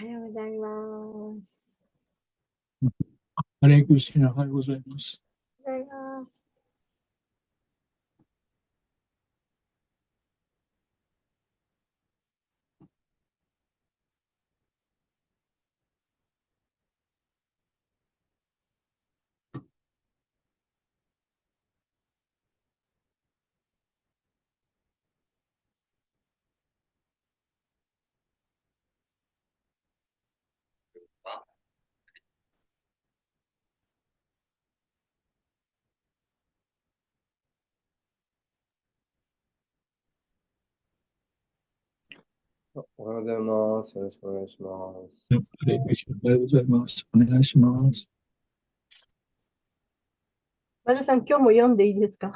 おはようございます。ハレクリシナ、おはようございます。おはようございます。おはようございます。よろしくお願いします。ハレクリシナ、おはようございます。お願いします。和田さん、今日も読んでいいですか？よ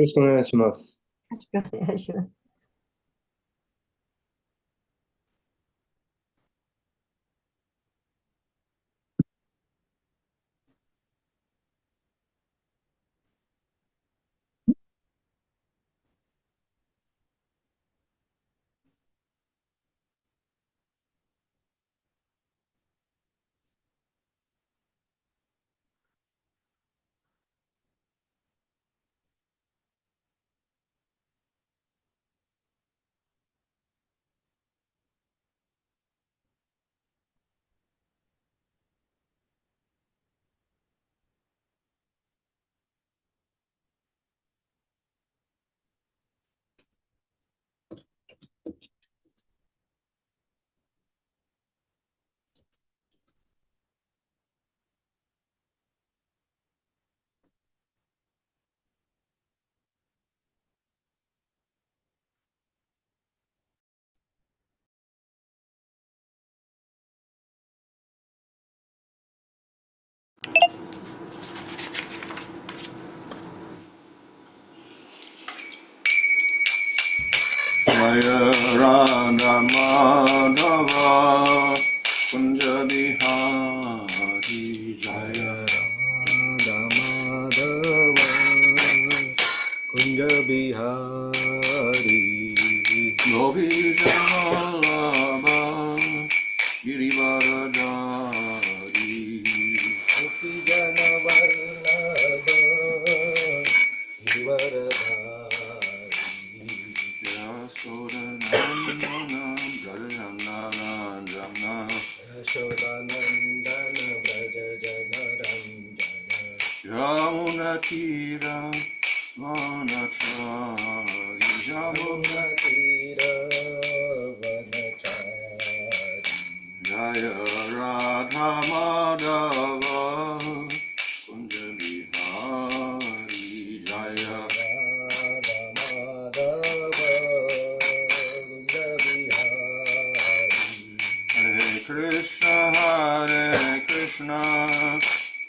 ろしくお願いします。よろしくお願いします。Jaya Radha Madhava Kunja Bihari Jaya Radha Madhava Kunja Bihari Gopi Vallabha Girivaradari Gopi Jana Vallabha Girivaradari Yasodanandana Brajanarandana Yashodanandana Brajajanarandana Yamunatira Vanachari Yamunatira Vanachari Jaya Radha Madhava Kunja Bihari Jaya Radha Madhava Kunja Bihari Hare Krishna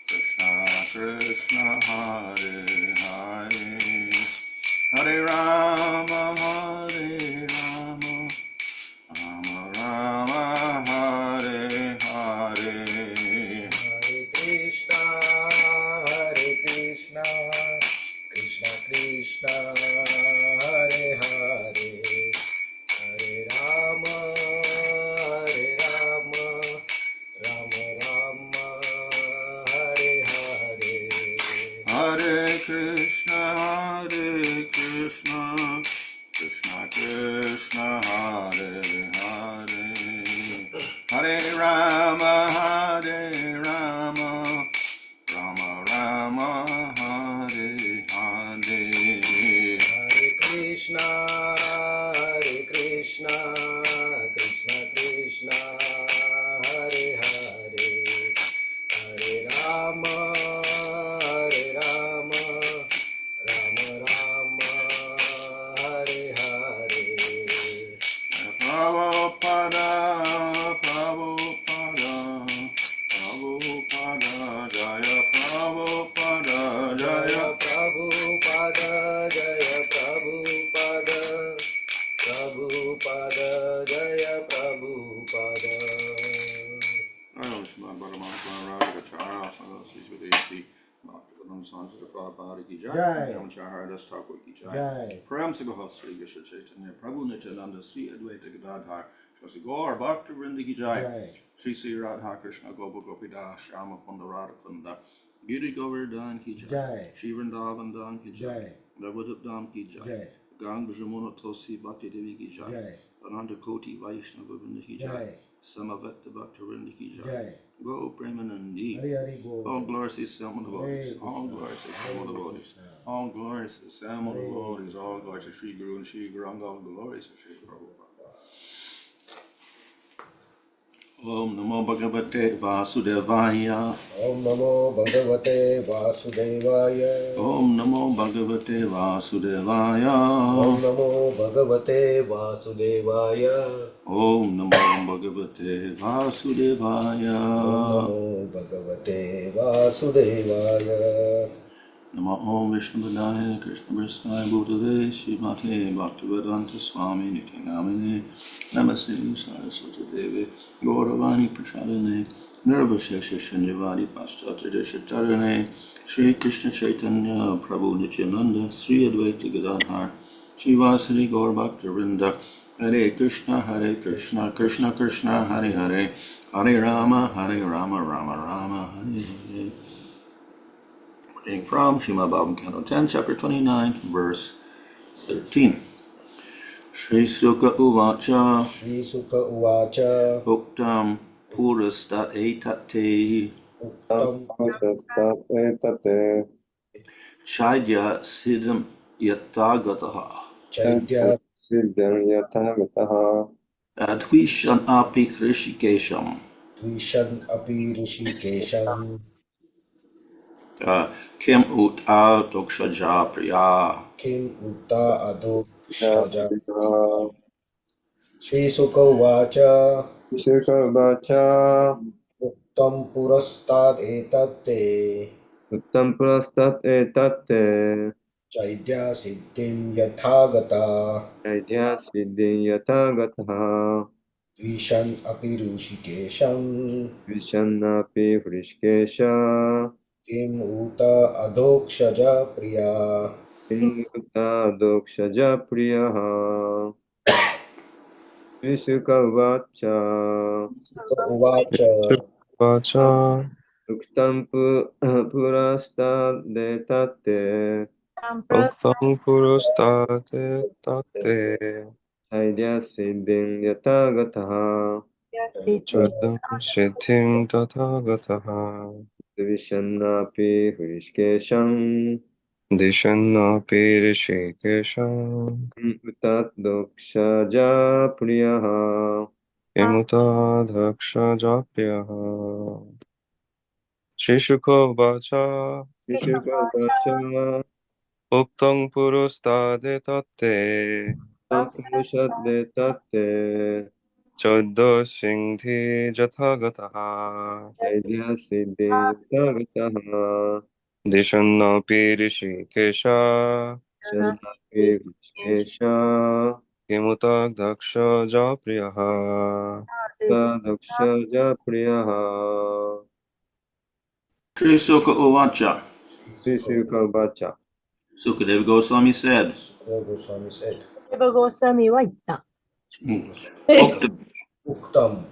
Krishna Krishna Hare Hare Hare Rama Rama Rama Hare Hare Hare Krishna Krishna Krishna Hare Hare Hare Rama Rama Rama Hare Hare Hare Krishna Krishna Krishna Hare Hare Hare Rama Rama Rama Hare Hare Hare Krishna Krishna Krishna Hare Hare Hare Rama Rama Rama Hare Hare Prabhupada Jaya Prabhupada Jaya Prabhupada Jaya Prabhupada Prabhupada Jaya Prabhupada Namaskar Paramatma Ragachara Sangha with AC Sanskrit Prabhupada ki Jai Namaskar Haridas Thakur ki Jai Prem Sagah Sri Krishna Chaitanya Prabhu Nityananda Sri Advaita Gadadhar Shri Gaur Bhakta Vrinda ki jai. Jai. Shri Sri Radha Krishna Gopa Gopida Shama Kunda Radha Kunda Giri Govardhan ki jai. Jai. Shri Vrindavan Dan ki jai. Jai. Navadip Dham ki jai. Jai. Ganga Jamuna Tulsi Bhakti Devi ki jai. Jai. Ananta Koti Vaishnava Vrinda ki jai. Jai. Samavekta Bhakta Vrinda ki jai. Jai. Go Premanandi. Hari Hari Bol. All glories to the Sam of the Devotees. Hare All Krishna. glories to the Sam of the Devotees. All glories to the Sam of the Devotees. All glories to Sri Guru and Sri Guranga. All glories to Sri Prabhupada. Om Namo Bhagavate Vasudevaya. Om Namo Bhagavate Vasudevaya. Om Namo Bhagavate Vasudevaya. Om Namo Bhagavate Vasudevaya. Om Namo Bhagavate Vasudevaya. Om Namo Bhagavate Vasudevaya. Namo Om Vishnu Padaya Krishna Prasthaya Bhutale Srimate Bhaktivedanta Swami Nityanamine Namaste Saraswati Devi Gauravani Prachadane Nirvashesha Shanjavadi Paschatya Deshatarane Shri Krishna Chaitanya Prabhu Nityananda Sri Advaita Gadadhar Shri Vasari Gaur Bhaktavinda Hare Krishna Krishna Krishna Hare Hare Hare Rama Rama Rama Hare Hare. Reading from Srimad Bhagavatam Canto 10, Chapter 29, Verse 13. Shri Sukha Uvacha Shri Sukha Uvacha. Uktam Purastat Etate Uktam Etate Chaidya Siddham Yatagataha Chaitya Siddham Yatagataha Advishan Api Krishikesham Tvishan Api Rishikesham. Kim Uta Dokshaja Priya Kim Uta Adho Shaja. Yatagataha Shri Sukha Uvacha. Shukavacha Uttam Purastad Etate. Uttam Prastat Etate Chaitya Siddhim Yathagata. Aidya Siddhim Yatagataha Tvishan Api Rishikesham. Vishanapi Vrishkesha Kim Uta Adhokshaja Priya. Inuta Dokshaja Priyaha Shukavacha Sukha Uvacha. Vacha Uktam Purastat Etate Uktam Purustate Tate Aidya Siddhim Yatagataha Chadam Siddhim Tathagataha Vishanapi Vrishkesham Dishannapi Rishikesham Utat Dokshaja Priyaha Yamuta Daksha Japyaha Shishuko Vacha Shukavacha Uktam Purustate Tate Sampurushat Detate Chadda Sindhi Jathagataha Aidya Siddhim Yatagataha Dishannapi Rishikesha Vishanapi Vrishkesha Kimutak Daksha Japriyaha Dokshaja Priyaha Shri Sukha Uvacha. Shukavacha Sukadeva Goswami said, Sukha Goswami said. デバゴーサミは言った。 Uktam, Uktam.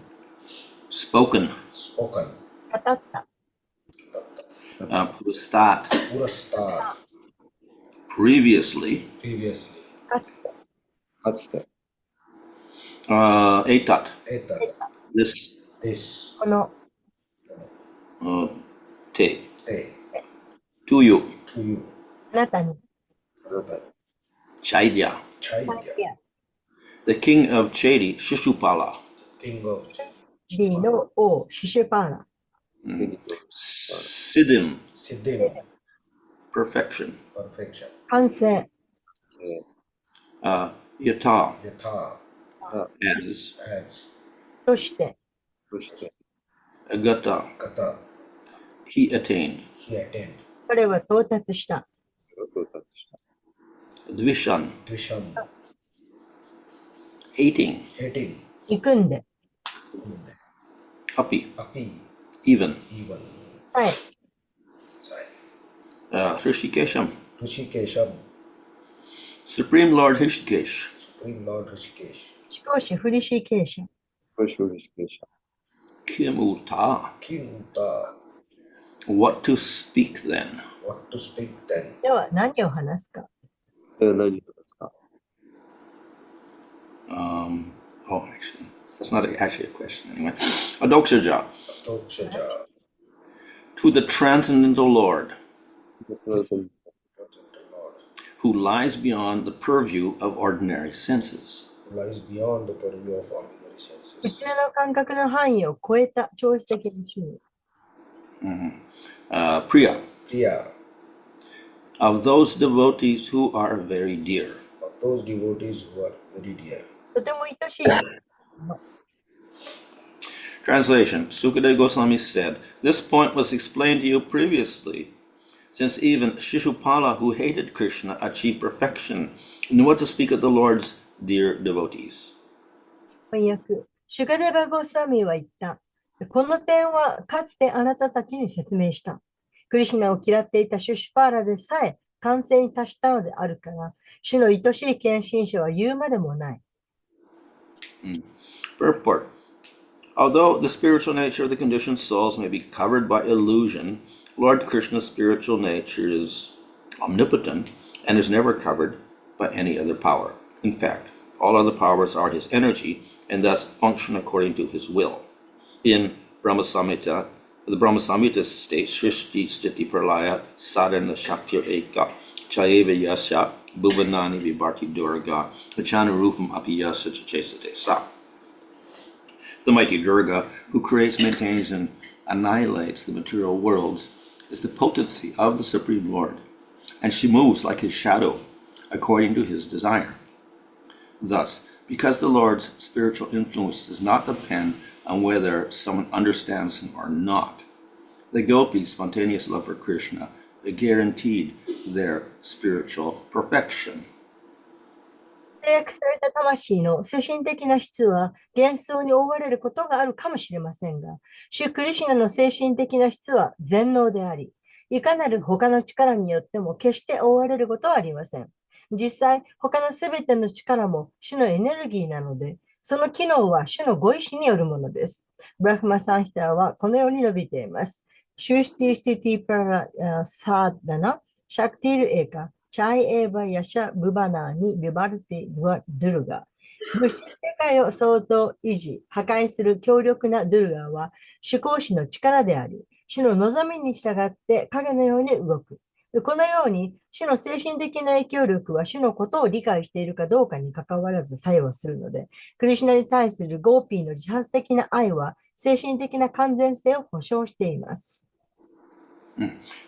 spoken, Spoken. 語った。 Purastat, Purastad. previously, Previously. かつて、かつて Etat, Etat. this, This. この te, Te. to you, To you. あなたに、 Another. Chaidya, Chaitya. the king of Chedi, Shishupala, King of ジーの王、シュシュパーラ、 Siddhim, Siddhim. perfection, Perfection. 完成、 Yata, Yatha. as, As. として、そして Agata, Kata. he attained, He attained. 彼は到達した。 到達した Dvishan, Dvishan. hating, Hating. 憎んで、 happy, Api. even, Even. はい、 Sai. Hrishikesham, Rishikesham. Supreme Lord Hrishikesh, Supreme Lord Rishikesh. 思考師フリシーケーション、Osho Rishikesha. Kimuta. Kimuta. What to speak then? What to speak then? では何を話すか。何ですか？ Actually, that's not actually a question anyway. Adoksaja. Tokshaja. To the transcendental Lord, Lord. who lies beyond the purview of ordinary senses. Lies beyond the purview of ordinary 普 senses. 通の感覚の範囲を超えた超越的な主に。 Priya. Priya. Of those devotees who are very dear. Of those devotees who are very dear. とても愛しい。 Translation. Sukadeva Goswami said, this point was explained to you previously, since even Shishupala, who hated Krishna, achieved perfection, and what to speak of the Lord's dear devotees. 翻訳。シュガデバ・ゴスワミは言った。この点はかつてあなたたちに説明した。クリシュナを嫌っていたシュシュパーラでさえ完成に達したのであるから、主の愛しい献身者は言うまでもない。Purport. Although the spiritual nature of the conditioned souls may be covered by illusion, Lord Krishna's spiritual nature is omnipotent and is never covered by any other power. In fact, all other powers are his energy and thus function according to his will. In Brahma Samhita, the Brahma Samhita states, Shrishti Stiti Pralaya Sadhana Shaktir Eka Chayeva Yasya Bhuvanani Vibharti Durga Vachana Rupam Apiyasa Chesate Sa. The mighty Durga, who creates, maintains, and annihilates the material worlds, is the potency of the Supreme Lord, and she moves like his shadow, according to his desire. Thus, because the Lord's spiritual influence does not depend on whether someone understands him or not, the gopis' spontaneous love for Krishna guaranteed their spiritual perfection. 制約された魂の精神的な質は幻想に覆われることがあるかもしれませんが、シュクリシュナの精神的な質は全能であり、いかなる他の力によっても決して覆われることはありません。実際、他のすべての力も主のエネルギーなので、その機能は主のご意志によるものです。ブラフマサンヒターはこのように述べています。シュシティスティティプラサーダナ、シャクティルエカ、チャイエーバヤシャブバナーにビバルティドゥルガ。物質世界を創造、維持、破壊する強力なドゥルガは主行使の力であり、主の望みに従って影のように動く。このように、主の精神的な影響力は主のことを理解しているかどうかに関わらず作用するので、クリシュナに対するゴーピーの自発的な愛は精神的な完全性を保証しています。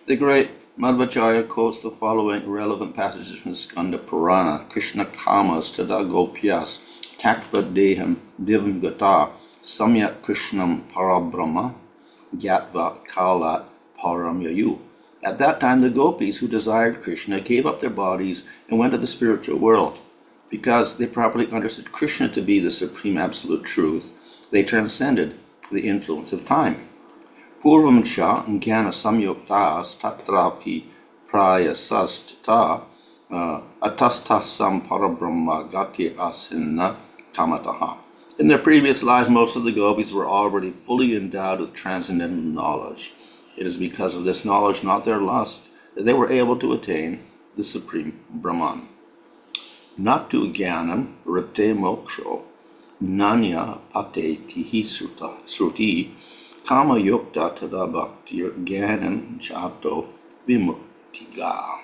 The great Madhvacharya quotes the following relevant passages from the Skanda Purana. Krishna kamas tada gopyas taktva deham divam gata samyak krishnam parabrahma gyatva kalat paramyayu. At that time the gopis who desired Krishna gave up their bodies and went to the spiritual world. Because they properly understood Krishna to be the supreme absolute truth, they transcended the influence of time. Purvam cha jnana samyuktas tatrapi prayasastata atastasam parabrahma gati asinna kamataha. In their previous lives, most of the gopis were already fully endowed with transcendental knowledge. It is because of this knowledge, not their lust, that they were able to attain the supreme Brahman. Natu jnanam rite moksho nanya patetihi sruti Kama yukta tada bhaktir jnanam chato vimuktiga.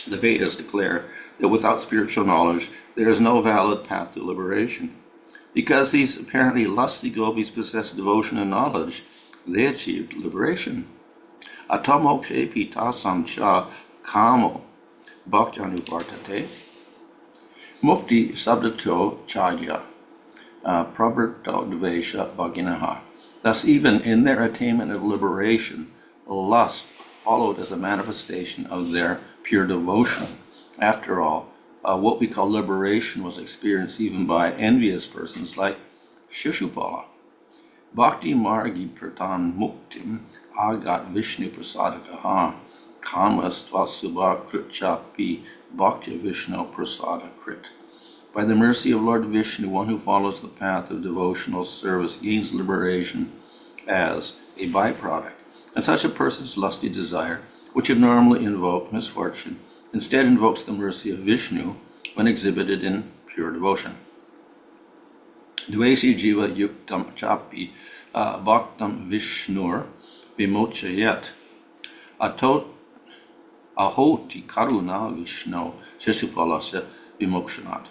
The Vedas declare that without spiritual knowledge, there is no valid path to liberation. Because these apparently lusty gopis possess devotion and knowledge, they achieved liberation. Atamokshepi tasam cha kamo bhaktanuvartate mukti sabdato chaya pravrto dvesha bhaginaha. Thus, even in their attainment of liberation, lust followed as a manifestation of their pure devotion. After all, what we call liberation was experienced even by envious persons like Shishupala. Bhakti margi pratan muktim agat Vishnu prasadakaha kamas tvasubha kritchapi bhakti Vishnu prasadakrit. By the mercy of Lord Vishnu, one who follows the path of devotional service gains liberation as a byproduct. And such a person's lusty desire, which would normally invoke misfortune, instead invokes the mercy of Vishnu when exhibited in pure devotion. Dvesi jiva yuktam chapi bhaktam vishnur vimochayat atot ahoti karuna vishnu shishupalasa vimokshanat.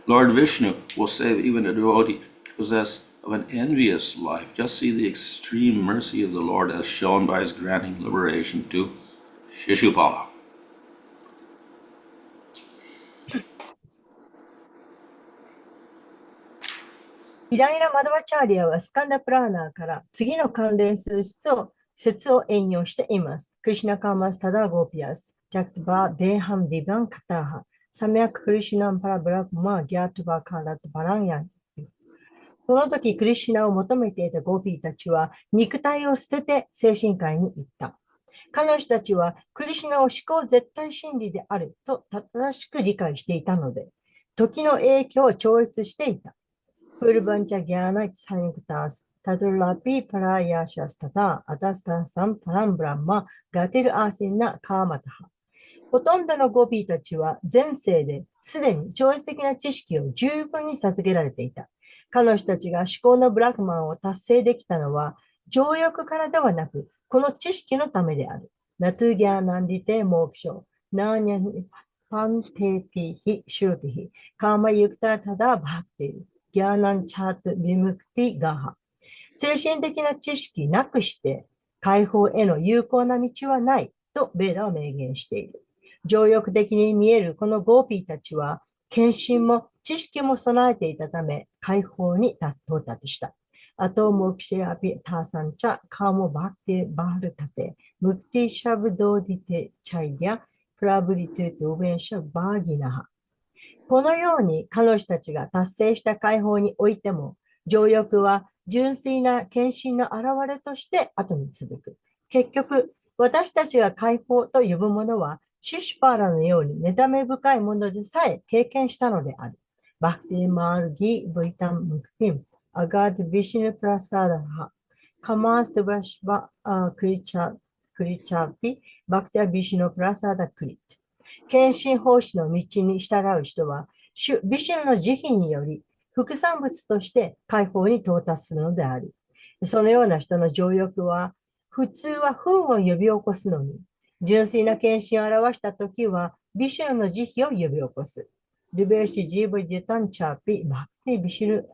Lord Vishnu will save even a devotee possessed of an envious life. Just see the extreme mercy of the Lord as shown by his granting liberation to Shishupala. 偉大なマドバチャーリアはスカンダプラーナーから次の関連する説を引用しています。クリシナカーマスタダーゴーピアス、ジャクバーデーハムディバンカターハ、サミャククリシナンパラブラクマギャートバカラトバランヤン。その時、クリシナを求めていたゴーピーたちは肉体を捨てて精神界に行った。彼女たちはクリシナを思考絶対真理であると正しく理解していたので、時の影響を超越していた。プールバンチャギャーナサニクタス、タドラピパラヤシャスタタ、アタスタサンパランブランマ、ガテルアーシンナカーマタハ。ほとんどのゴーピーたちは前世ですでに超越的な知識を十分に授けられていた。彼女たちが思考のブラックマンを達成できたのは、情欲からではなく、この知識のためである。ナトゥギャーナンディテモークショー、ナーニャニパンテーティヒ、シュルティヒ、カーマユクタタダバクティル、ギャーナンチャートビムクティガハ。精神的な知識なくして、解放への有効な道はないとベーダは明言している。情欲的に見えるこのゴーピーたちは、献身も知識も備えていたため、解放に到達した。あと、モクシェアピターサンチャ、カーモバクティバールタテ、ムクティシャブドーディテチャイディア、プラブリトゥドベンシャバーギナハ。このように彼女たちが達成した解放においても、情欲は純粋な献身の表れとして後に続く。結局、私たちが解放と呼ぶものは、シュシュパーラのように妬み深いものでさえ経験したのである。バクティマールギブイタンムクティム、アガードビシヌプラサーダハ、カマーステバシバクリチャーピ、バクティビシヌプラサーダクリット。献身奉仕の道に従う人は、ビシュヌの慈悲により、副産物として解放に到達するのである。そのような人の情欲は、普通は憤を呼び起こすのに、純粋な献身を表したときは、ビシュヌの慈悲を呼び起こす。リベーシジーブジタンチャーピ、バクティビシュヌ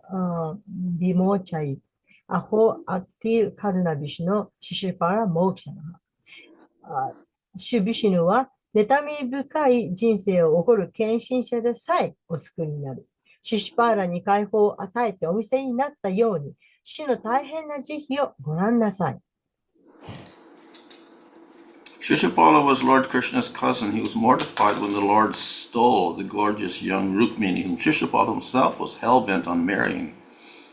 ビモーチャイ、アホアクティカルナビシュのシシュパラモークシャナ。シュビシュヌは、妬み深い人生を起こる献身者でさえお救いになる。シシュパーラに解放を与えてお見せになったように、死の大変な慈悲をご覧なさい。Shishupala was Lord Krishna's cousin. He was mortified when the Lord stole the gorgeous young Rukmini, whom Shishupala himself was hell-bent on marrying.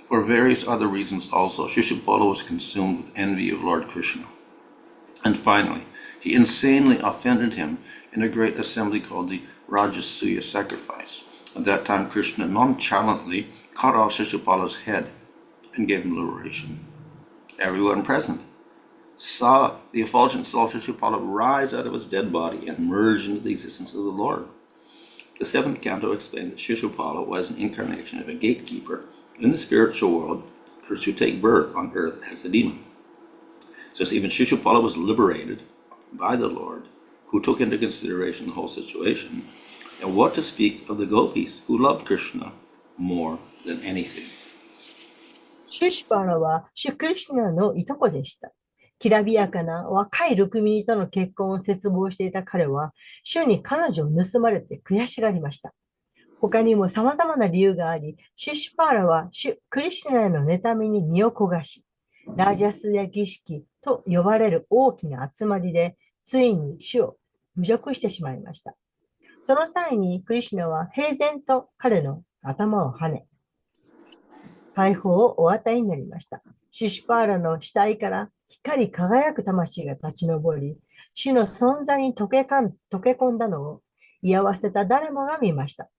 For various other reasons also, Shishupala was consumed with envy of Lord Krishna. And finally, he insanely offended him in a great assembly called the Rajasuya sacrifice. At that time, Krishna nonchalantly cut off Shishupala's head and gave him liberation. Everyone present saw the effulgent soul Shishupala rise out of his dead body and merge into the existence of the Lord. The seventh canto explains that Shishupala was an incarnation of a gatekeeper in the spiritual world to take birth on earth as a demon. So even Shishupala was liberated by the Lord, who took into consideration the whole situation, and what to speak of the gopis who loved Krishna more than anything. シュシュパーラはシュクリシュナのいとこでした。きらびやかな若いルクミニとの結婚を切望していた彼は、主に彼女を盗まれて悔しがりました。他にも様々な理由があり、シュシュパーラはシュクリシュナへの妬みに身を焦がし、ラージャスヤ儀式と呼ばれる大きな集まりで、ついに主を侮辱してしまいました。その際にクリシュナは平然と彼の頭を跳ね、解放をお与えになりました。シュシュパーラの死体から光り輝く魂が立ち上り、主の存在に溶け込んだのを居合わせた誰もが見ました。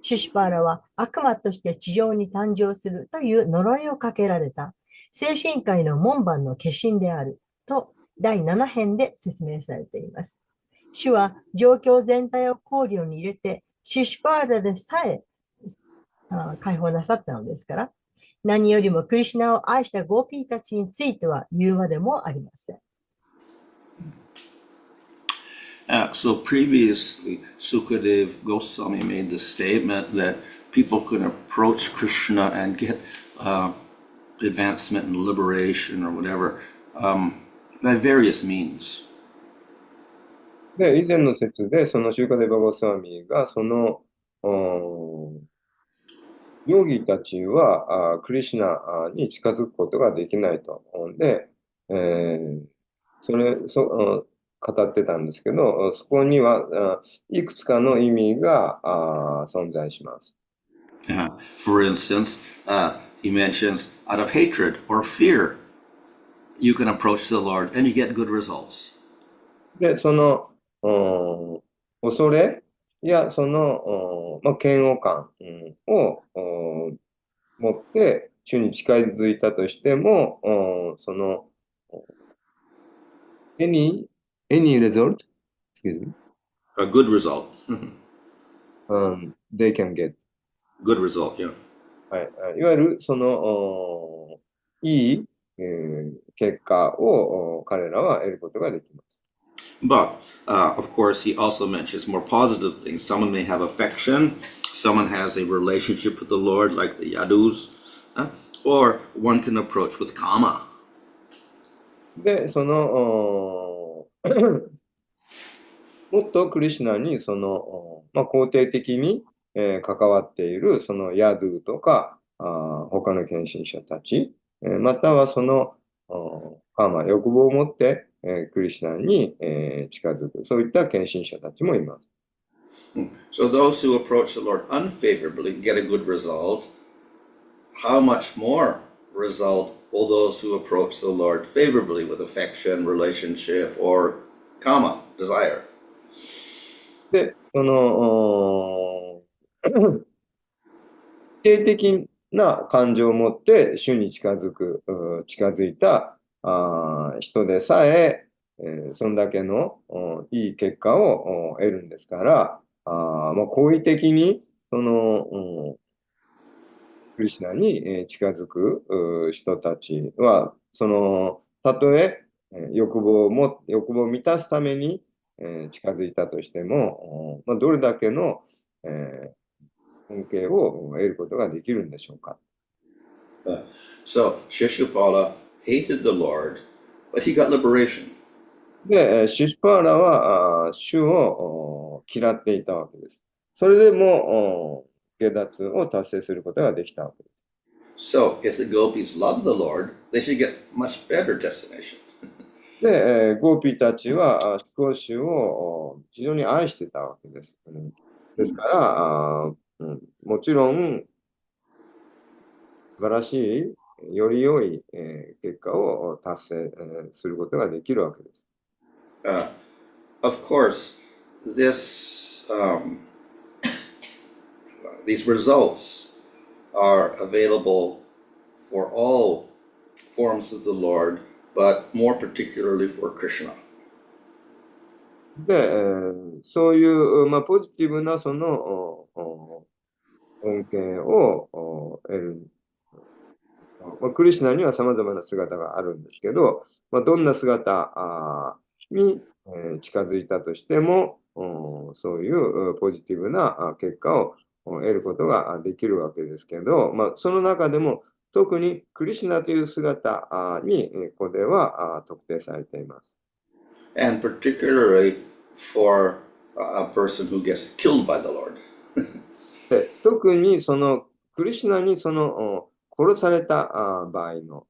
シシュパーラは悪魔として地上に誕生するという呪いをかけられた精神界の門番の化身であると第7編で説明されています。主は状況全体を考慮に入れてシシュパーラでさえ解放なさったのですから、何よりもクリシュナを愛したゴーピーたちについては言うまでもありません。So previously, Sukadev Goswami made the statement that people can approach Krishna and get advancement and liberation or whatever by various means. で、以前の説で、そのシューカデバゴスワミが、その、ヨギたちはクリシュナに近づくことができないと思うんで、語ってたんですけど、そこにはいくつかの意味が存在します。For instance, he mentions out of hatred or fear, you can approach the Lord and you get good results. で、その恐れやその嫌悪感を持って主に近づいたとしても、そのany result, excuse me, A good result. they can get. Good result, yeah. はい、いわゆるそのいい、結果を彼らは得ることができます。But, of course, he also mentions more positive things. Someone may have affection, someone has a relationship with the Lord, like the Yadus, or one can approach with kama. で、そのもっとクリシュナにその、肯定的に、関わっているそのヤドゥとか他の献身者たち、またはそのカーマ、欲望を持って、クリシュナに、近づく、そういった献身者たちもいます。So those who approach the Lord unfavorably get a good result. How much more result will those who approach the Lord favorably with affection, relationship, or kama, desire? で、その否定的な感情を持って主に近づいた人でさえ、そんだけのいい結果を得るんですから、好意的にそのクリシュナに近づく人たちは、そのたとえ欲望を満たすために近づいたとしても、どれだけの恩恵を得ることができるんでしょうか。So Shishupala hated the Lord, but he got liberation. で、シシュパーラは主を嫌っていたわけです。それでも下脱を達成することができたわけです。So if the gopis love the Lord, they should get much better destination. で、ゴーピーたちは主を非常に愛してたわけです。ですから、もちろん素晴らしい、より良い、結果を達成、することができるわけです。Of course, these results are available for all forms of the Lord, but more particularly for Krishna. で、そういう、ポジティブなその恩恵を得る。クリシュナには様々な姿があるんですけど、どんな姿に近づいたとしても、そういうポジティブな結果を得ることができるわけですけど、その中でも特にクリシュナという姿にここでは特定されています。And particularly for a person who gets killed by the Lord. で特にそのクリシュナにその殺された場合の。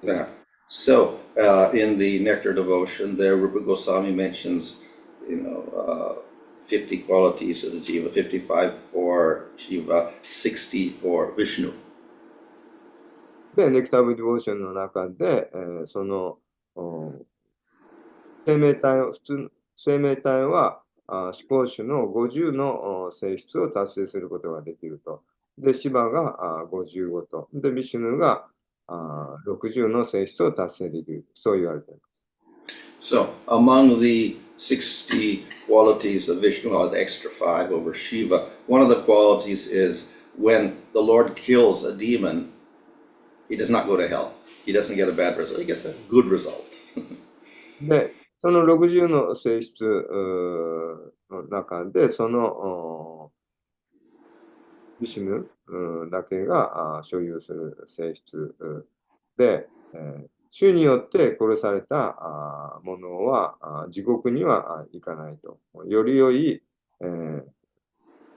Yeah. So in the Nectar Devotion, there Rupa Goswami mentions, 50 qualities of the Jiva, 55 for Shiva, 60 for Vishnu. で、ネクターブディボーションの中で、その生命体は思考主の50の性質を達成することができると。で、シバが55と。で、ビシュヌが60の性質を達成できる。そう言われています。So, among the 60 qualities of Vishnu, or the extra 5 over Shiva, one of the qualities is when the Lord kills a demon, he does not go to hell. He doesn't get a bad result. He gets a good result. で、その60の性質の中で、そのビシュヌだけが所有する性質で、主によって殺されたものは地獄には行かないと。より良い、生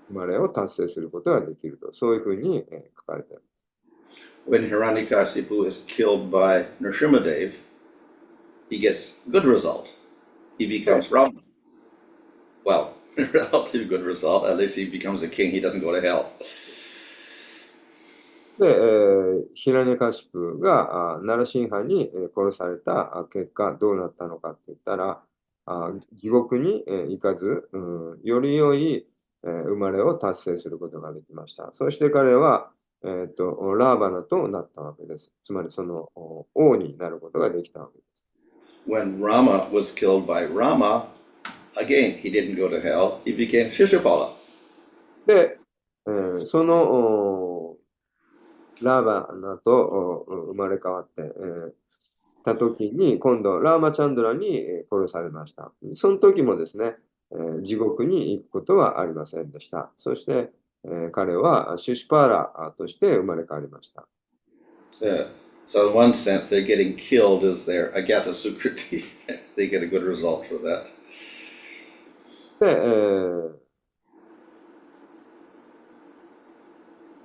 まれを達成することができると。そういうふうに書かれています。When Hiranyakasipu is killed by Nrsimhadev, he gets good result. He becomes Brahma. Well, relatively good result. At least he becomes a king. He doesn't go to hell. で、ヒラネカシプがナラシンハに殺された結果どうなったのかって言ったら、地獄に行かず、より良い生まれを達成することができました。そして彼は、ラーバナとなったわけです。つまりその王になることができたわけです。When Rama was killed by Rama, again, he didn't go to hell. He became Shishupala. で、そのラーバナと生まれ変わって、た時に、今度、ラーマチャンドラに殺されました。その時もですね、地獄に行くことはありませんでした。そして、彼はシュシュパーラとして生まれ変わりました。So in one sense, they're getting killed as their Agata Sukriti. They get a good result for that. で、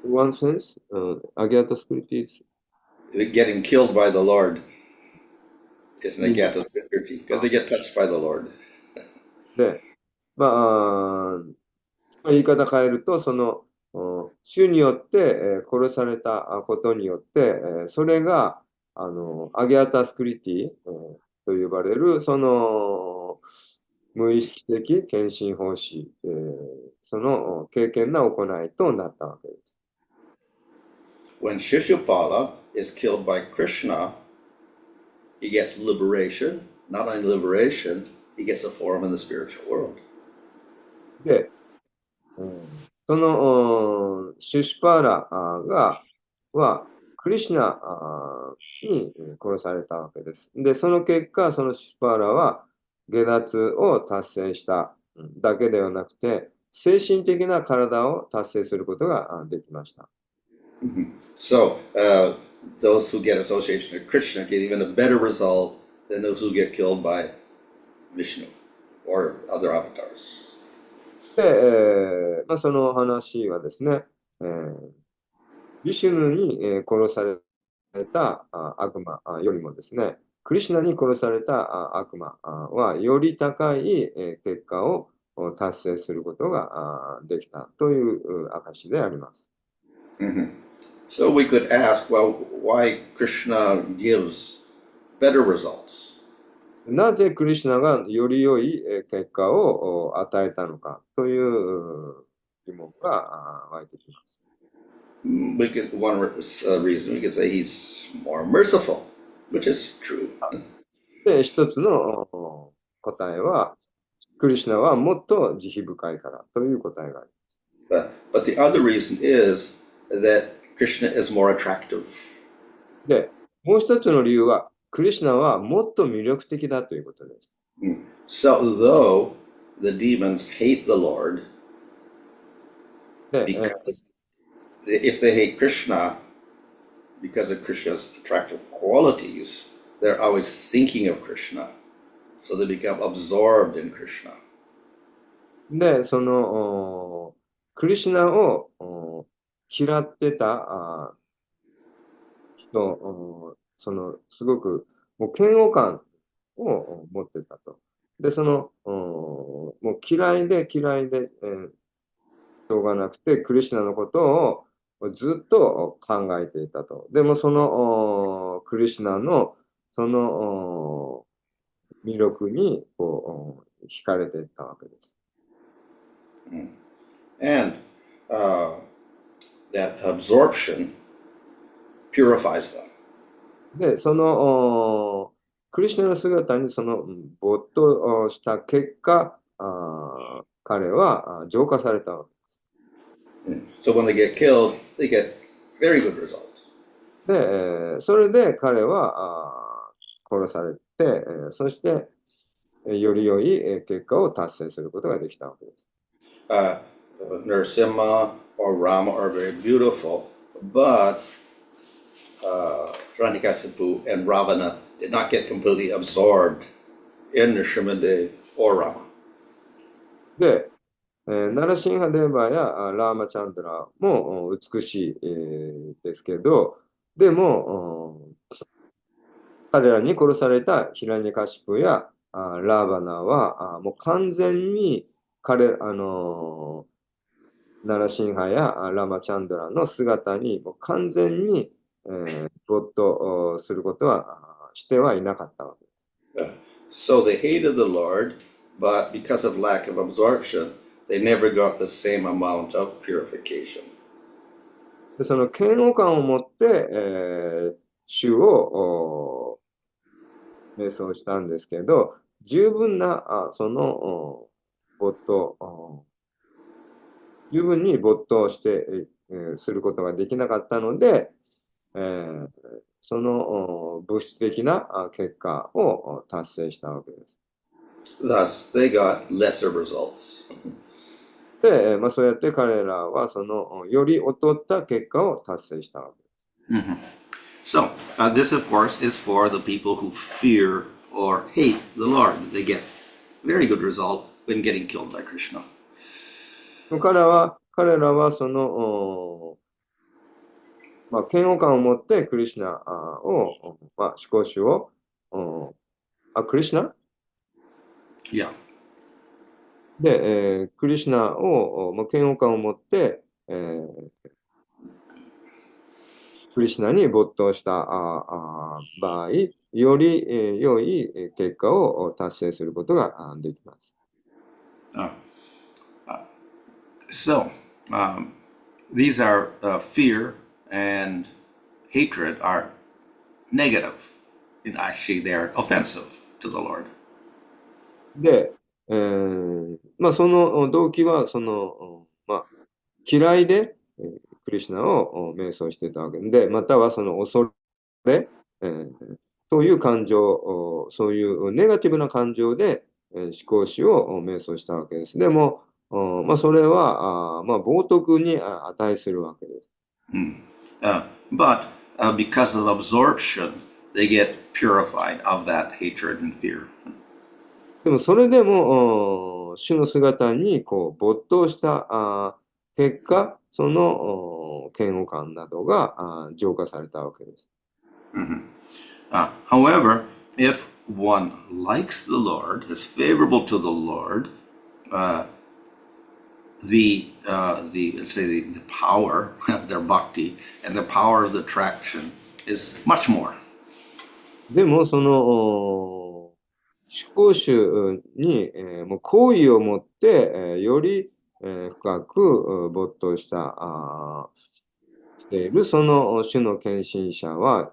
one sense, Agata Sukriti Getting killed by the Lord is an Agata Sukriti because they get touched by the Lord. で、言い方変えると、その主によって殺されたことによって、それがアゲアタスクリティと呼ばれるその無意識的献身奉仕、その経験な行いとなったわけです。When Shishupala is killed by Krishna, he gets liberation. Not only liberation, he gets a form in the spiritual world. で、そのシュシュパーラはクリシュナに殺されたわけです。で、その結果、そのシュシュパーラは下脱を達成しただけではなくて、精神的な体を達成することができました。So, those who get association with Krishna get even a better result than those who get killed by Vishnu or other avatars. で、その話はですね、ビシュヌに殺された悪魔よりもですね、クリシュナに殺された悪魔はより高い結果を達成することができたという証であります。So we could ask, well, why Krishna gives better results? なぜクリシュナがより良い結果を与えたのかという疑問が湧いてきます。One reason we could say he's more merciful, which is true. で、一つの答えは、クリシュナはもっと慈悲深いからという答えがあります。But the other reason is that Krishna is more attractive. で、もう一つの理由は、クリシュナはもっと魅力的だということです。So though the demons hate the Lord, で、 because if they hate Krishna, because of Krishna's attractive qualities, they're always thinking of Krishna. So they become absorbed in Krishna. で、そのクリシュナを嫌ってた人、そのすごくもう嫌悪感を持ってたと。で、そのもう嫌いで、しょうがなくて、クリシュナのことをずっと考えていたと。でもそのクリシュナのその魅力に惹かれていったわけです。And that absorption purifies them. で、そのクリシュナの姿に没頭した結果、彼は浄化されたわけ。So when they get killed, they get very good result. で、それで彼は殺されて、そしてより良い結果を達成することができたわけです。Narasimha or Rama are very beautiful, but Ranikasipu and Ravana did not get completely absorbed in Nrsimhadev or Rama. で、ナラシンハデーバやラーマチャンドラも美しい、ですけど、でも、彼らに殺されたヒラニカシプやラーバナはもう完全にナラシンハやラマチャンドラの姿にもう完全に、没頭することはしてはいなかったわけです。So they hated the Lord, but because of lack of absorption, they never got the same amount of purification. でその嫌悪感を持って、主を瞑想したんですけど、十分な没頭、十分に没頭して、することができなかったので、その物質的な結果を達成したわけです。Thus, they got lesser results. で、そうやって彼らはより劣った結果を達成したわけです。So, this of course is for the people who fear or hate the Lord. They get very good result when getting killed by Krishna. 彼らは嫌悪感を持ってクリシュナを、思考主を、クリシュナ Yeah. で、クリシュナを、嫌悪感を持って、クリシュナに没頭した場合、より、良い結果を達成することができます。So, these are fear and hatred are negative. And actually, they're offensive to the Lord. で、その動機は嫌いで、クリシュナを瞑想していたわけで、または恐れ、そういう感情、そういうネガティブな感情で、思考主を瞑想したわけです。でも、それは冒涜に値するわけです。But because of absorption, they get purified of that hatred and fear. でもそれでも主の姿に没頭した結果、その嫌悪感などが浄化されたわけです。However, if one likes the Lord, is favorable to the Lord, let's say the power of their bhakti and the power of the attraction is much more. でも思考主に、もう好意を持って、より、深く没頭しているその主の献身者は、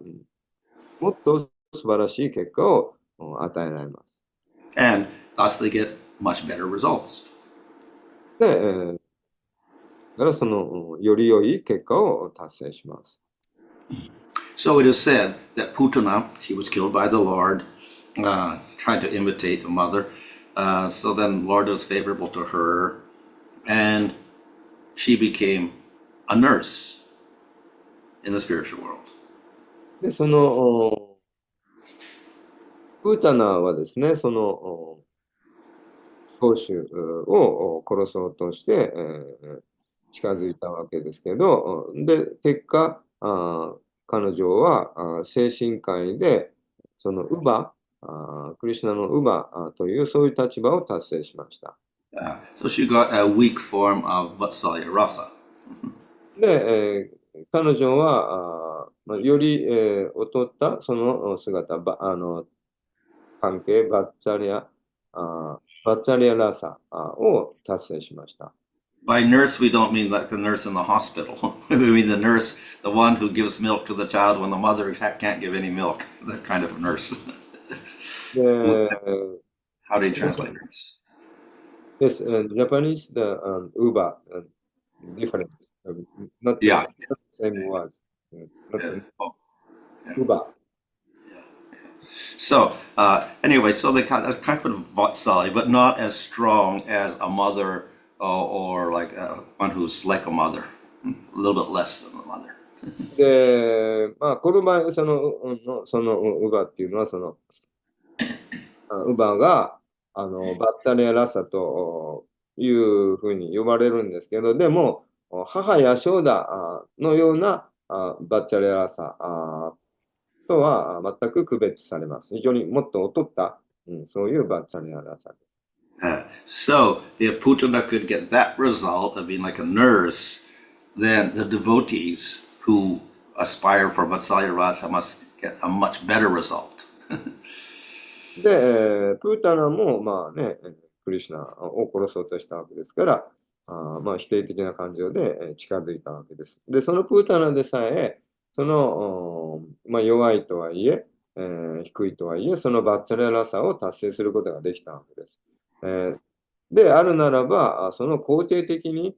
もっと素晴らしい結果を与えられます。And thus they get much better results. で、だからより良い結果を達成します。So it is said that Putana, she was killed by the Lord, trying to imitate a mother. So then the Lord was favorable to her, and she became a nurse in the spiritual world. で、プータナはですね、当主を殺そうとして、近づいたわけですけど、で、結果、彼女は精神科医で、クリシュナの乳母というそういう立場を達成しました。So she got a weak form of Vatsalya Rasa. で、彼女はより、劣ったその姿、関係バッチャリアラサを達成しました。By nurse, we don't mean like the nurse in the hospital. We mean the nurse, the one who gives milk to the child when the mother can't give any milk. That kind of nurse. で、 How do you translate nurse? yes, Japanese, the Uber, different, not the Yeah. same words. Not Yeah. the Oh, yeah. Uber. So anyway, so they kind of Vatsali, but not as strong as a mother or like one who's like a mother, a little bit less than a mother. で、まあ、この場合、そのウバっていうのは、ウバが、バッタレラサというふうに呼ばれるんですけど、でも、母やショーダのようなバッチャレラサとは全く区別されます。非常にもっと劣った、そういうバッチャレラサです。So if Putana could get that result of being like a nurse, then the devotees who aspire for Vatsalya Rasa must get a much better result. で、プータナも、まあね、クリシュナを殺そうとしたわけですから、まあ、否定的な感情で近づいたわけです。で、そのプータナでさえ、まあ、弱いとはいえ低いとはいえ、そのバッチャレラサを達成することができたわけです。であるならば、その肯定的に、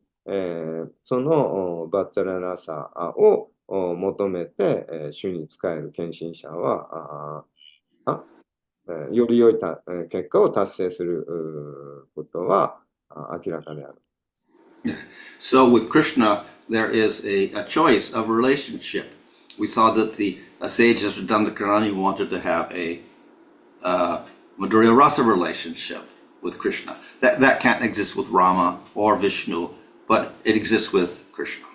そのバッチャレラサを求めて、主に仕える献身者は、より良い結果を達成することは明らかである。So with Krishna, there is a choice of relationship. We saw that the sages of Dandakarani wanted to have a Madhurya Rasa relationship with Krishna. That can't exist with Rama or Vishnu, but it exists with Krishna.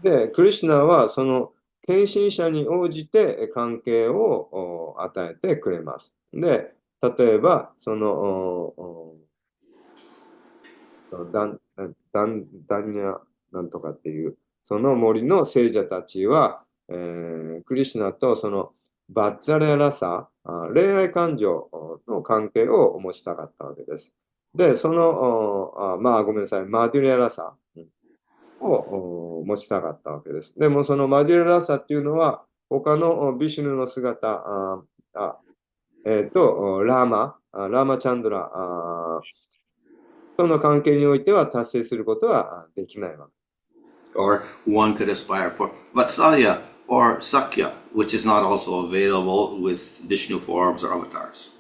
で、クリシュナはその献身者に応じて関係を与えてくれます。で、例えば、ダンニャなんとかっていう、その森の聖者たちは、クリシュナとそのバッチャレラサ、恋愛感情の関係を持ちたかったわけです。で、ごめんなさい、マデュレラサを持ちたかったわけです。でもそのマデュレラサっていうのは、他のビシュヌの姿、ラーマチャンドラとの関係においては達成することはできないわけ。Or one could aspire for Vatsalya or Sakya, which is not also available with Vishnu forms or avatars.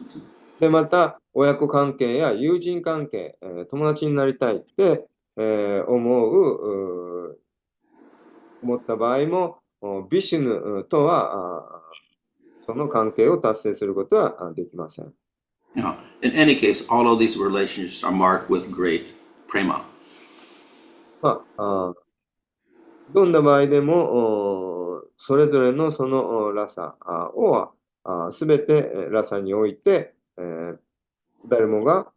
で、また、親子関係や友人関係、友達になりたいって、思った場合も、ビシュヌとはその関係を達成することはできません。Now, in any case, all of these relationships are marked with great prema. どんな場合でも、それぞれのそのラサをすべてラサにおいて、誰もが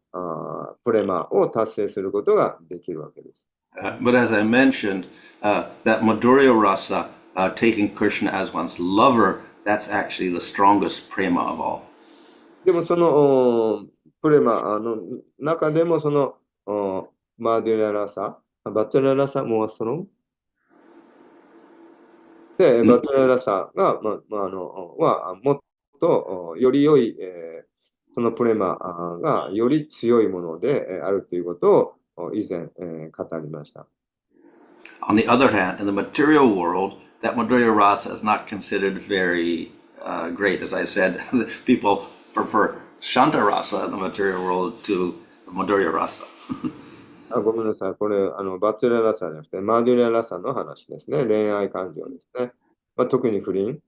プレマを達成することができるわけです。But as I mentioned, that Madhurya Rasa, taking Krishna as one's lover, that's actually the strongest prema of all. でもそのプレマの中でもそのマデュララサ、バチャララサモアスロンで、バチャララサが、はもっとより良い、そのプレマがより強いものであるということを以前、語りました。On the other hand, in the material world, that Madhurya Rasa is not considered very great. As I said, people prefer Shanta Rasa in the material world to Madhurya Rasa. ごめんなさい。これ、バチェララサじゃなくて、マデュララサの話ですね。恋愛感情ですね。特に不倫、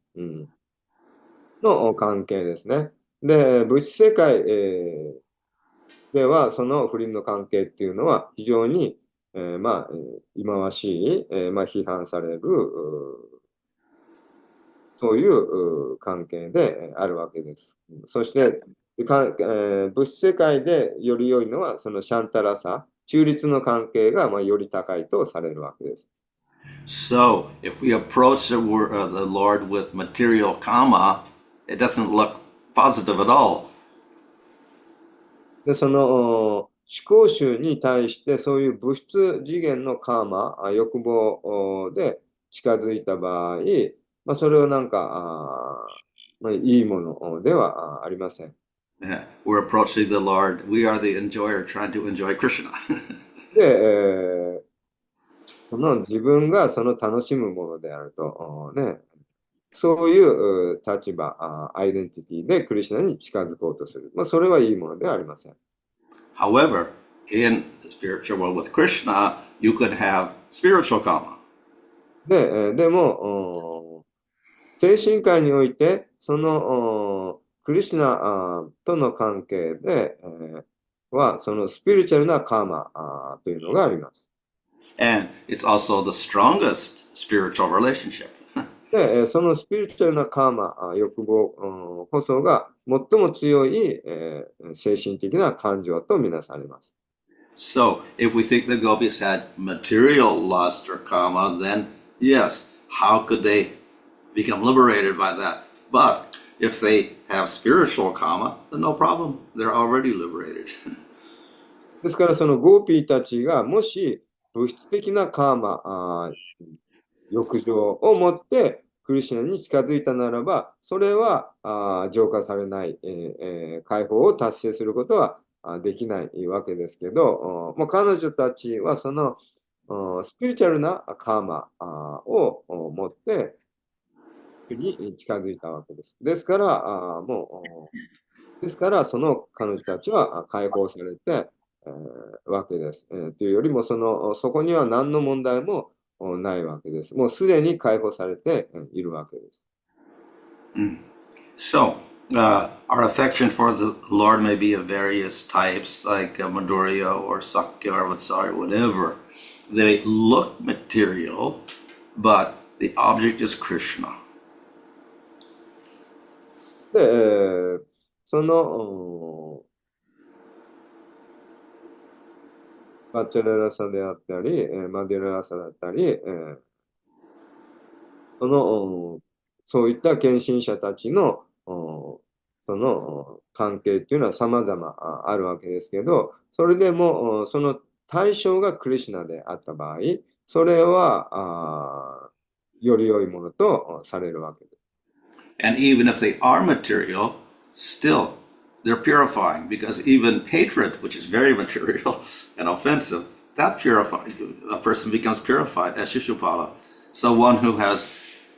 の関係ですね。で、物質世界、では、その不倫の関係っていうのは非常に、忌まわしい、批判される、そういう関係であるわけです。そして、物質世界でより良いのは、そのシャンタラサ、中立の関係がより高いとされるわけです。So, if we approach the Lord with material kama, it doesn't look positive at all. で、その考主に対してそういう物質次元のカーマ、欲望で近づいた場合、それはなんか、いいものではありません。Yeah, we're approaching the Lord. We are the enjoyer trying to enjoy Krishna. で、その自分がその楽しむものであると、そういう立場、アイデンティティでクリシュナに近づこうとする。それはいいものではありません。However, in the spiritual world with Krishna, you could have spiritual karma. でも、精神界において、そのクリシュナとの関係で、は、そのスピリチュアルなカーマというのがあります。And it's also the strongest spiritual relationship. で、そのスピリチュアルなカーマ、欲望こそが最も強い、精神的な感情とみなされます。So, if we think the gopis had material lust or karma, then yes, how could they become liberated by that? But if they have spiritual karma, then no problem. They're already liberated. ですから、そのゴーピーたちがもし物質的なカーマ、欲情を持ってクリシュナに近づいたならば、それは浄化されない、解放を達成することはできないわけですけど、もう彼女たちはそのスピリチュアルなカーマを持ってに近づいたわけです。ですから、ですから、その彼女たちは解放されて、わけです。というよりもそこには何の問題もないわけです。もうすでに解放されているわけです。So, our affection for the Lord may be of various types, like Madhurya or Sakya or Vatsarya, whatever. They look material, but the object is Krishna. で、そのバチェララサであったり、マデララサだったり、そういった献身者たちのその関係っていうのは様々あるわけですけど、それでもその対象がクリシュナであった場合、それはより良いものとされるわけです。And even if they are material, still they're purifying, because even hatred, which is very material and offensive, that purifies, a person becomes purified as Shishupala. So one who has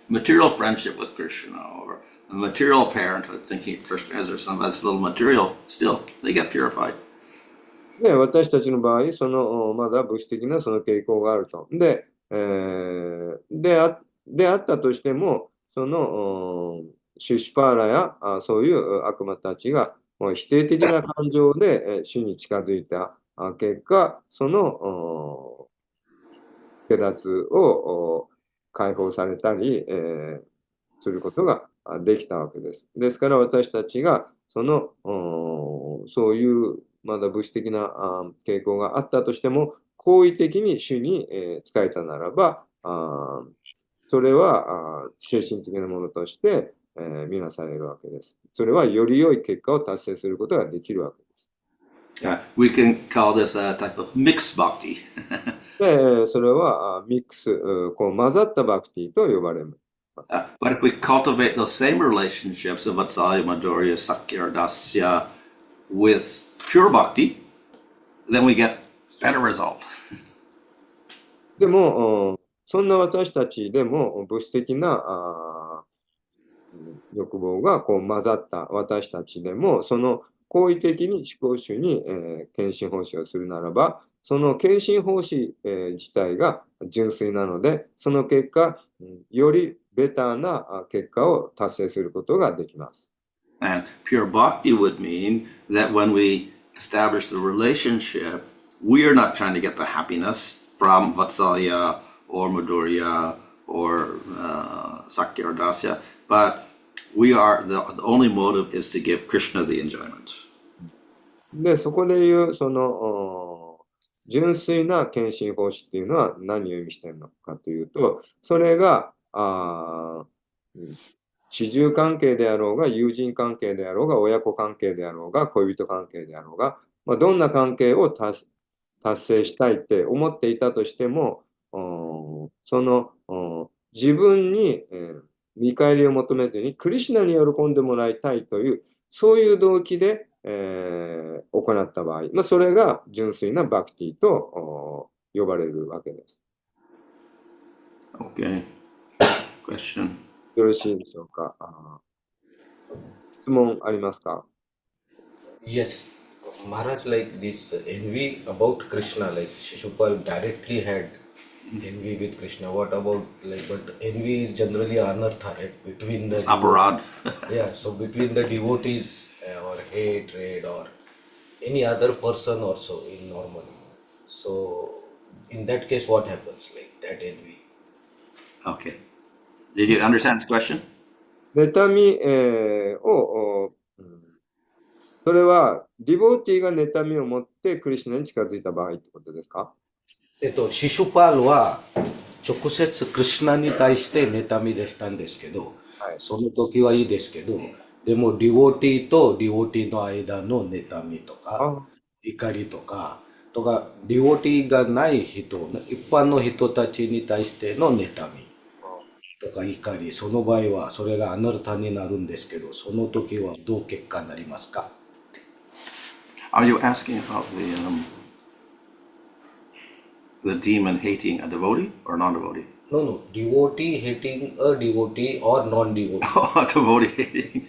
material friendship with Krishna or a material parenthood, thinking of Krishna as their son, that's a little material, still they get purified. で、私たちの場合、まだ物質的なその傾向があると。であったとしても、シュシュパーラやそういう悪魔たちが否定的な感情で主に近づいた結果、その下脱を解放されたり、することができたわけです。ですから私たちがそういうまだ物質的な傾向があったとしても、好意的に主に仕えたならば、それは精神的なものとして見なされるわけです。それはより良い結果を達成することができるわけです。Yeah, we can call this a type of mixed bhakti. で、それはミックス、混ざったバクティと呼ばれます。But if we cultivate those same relationships of Vatsalya, Madhurya, Sakya, or Dasya with pure bhakti, then we get better result. でも、そんな私たちでも物質的な欲望が混ざった私たちでも、その好意的に思考主に献身奉仕をするならば、その献身奉仕自体が純粋なので、その結果、よりベターな結果を達成することができます。And pure bhakti would mean that when we establish the relationship, we are not trying to get the happiness from Vatsalya or Madhurya or Sakya or Dasya, but we are, the only motive is to give Krishna the enjoyment. で、そこでいう、純粋な献身奉仕っていうのは何を意味しているのかというと、それが、主従関係であろうが、友人関係であろうが、親子関係であろうが、恋人関係であろうが、まあ、どんな関係を達成したいって思っていたとしても、その自分に、見返りを求めずにクリシュナに喜んでもらいたいという、そういう動機で、行った場合、まあ、それが純粋なバクティと呼ばれるわけです。Okay. Question. よろしいでしょうか。質問ありますか？ Yes, Maharaj, like this envy about Krishna, like Shishupal directly had envy with Krishna. What about like, but envy is generally anartha, right? Between the Aparad. yeah, so between the devotees or hatred or any other person also in normal. So in that case, what happens? Like that envy. Okay. Did you understand the question? 妬み、それは、ディボーティーが妬みを持ってクリシュナに近づいた場合ってことですか？シシュパールは直接クリシュナに対して妬みでしたんですけど、はい、その時はいいですけど、でもディボティとディボティの間の妬みとか、怒りとか、ディボティがない人、一般の人たちに対しての妬みとか怒り、その場合はそれがアナルタになるんですけど、その時はどう結果になりますか？ Are you asking about the demon hating a devotee or non-devotee? No, devotee hating a devotee or non-devotee. Oh, devotee hating.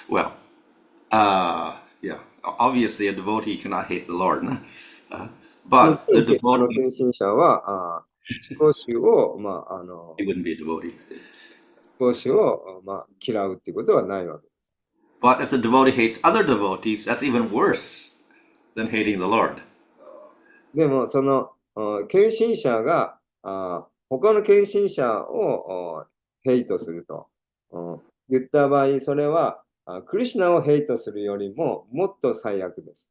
Well, yeah. Obviously, a devotee cannot hate the Lord, no? も But ちろ the ん、devotee, 献身者は、少しを、he wouldn't be a devotee. 少しを、嫌うっていうことはないわけ。But if the devotee hates other devotees, that's even worse than hating the Lord. でも、その、献身者が、他の献身者をヘイトすると、言った場合、それは、クリシュナをヘイトするよりももっと最悪です。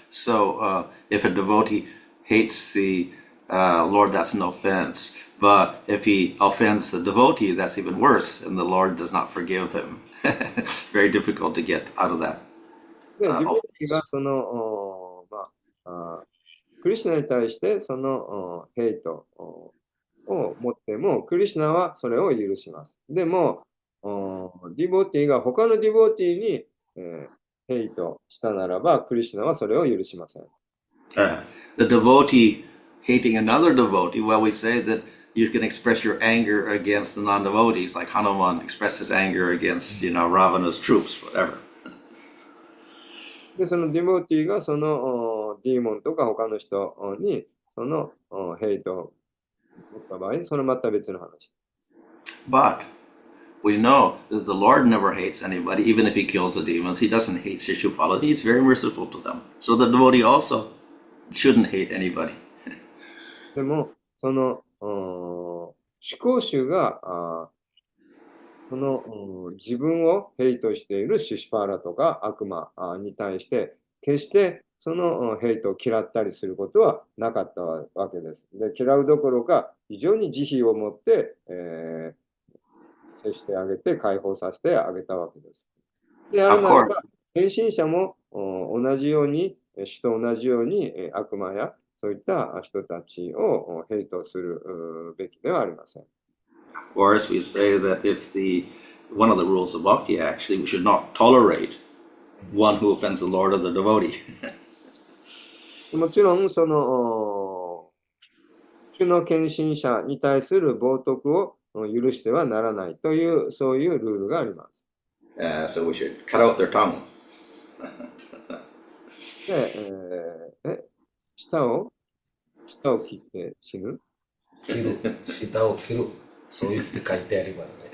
So if a devotee hates the Lord, that's an offense. But if he offends the devotee, that's even worse, and the Lord does not forgive him. Very difficult to get out of that で、ディボティ offense. がその、クリシュナに対してそのヘイトを持っても、クリシュナはそれを許します。でも、ディボティが他のディボティに、ヘイトしたならば、クリシュナはそれを許しません。The devotee hating another devotee, well, we say that you can express your anger against the non-devotees, like Hanuman expressed his anger against, Ravana's troops, whatever. で、そのディボティがそのディーモンとか他の人にそのヘイトを持った場合、それまた別の話。But we know that the Lord never hates anybody, even if he kills the demons. He doesn't hate Shishupala. He's very merciful to them. So the devotee also shouldn't hate anybody. でも、その主講主がその自分をヘイトしているシシュパーラとか悪魔に対して決してそのヘイトを嫌ったりすることはなかったわけです。で、嫌うどころか非常に慈悲を持って、接してあげて解放させてあげたわけです。である Of なら course, ば、献身者も同じように、主と同じように悪魔やそういった人たちをヘイトするべきではありません。of course, we say that if one of the rules of bhakti, actually, we should not tolerate one who offends the Lord or the devotee. もちろん、その主の献身者に対する冒涜を許してはならないという、そういうルールがあります。So we should cut out their tongue. で、舌を切って死ぬ。舌を切る。そういうふうに書いてありますね。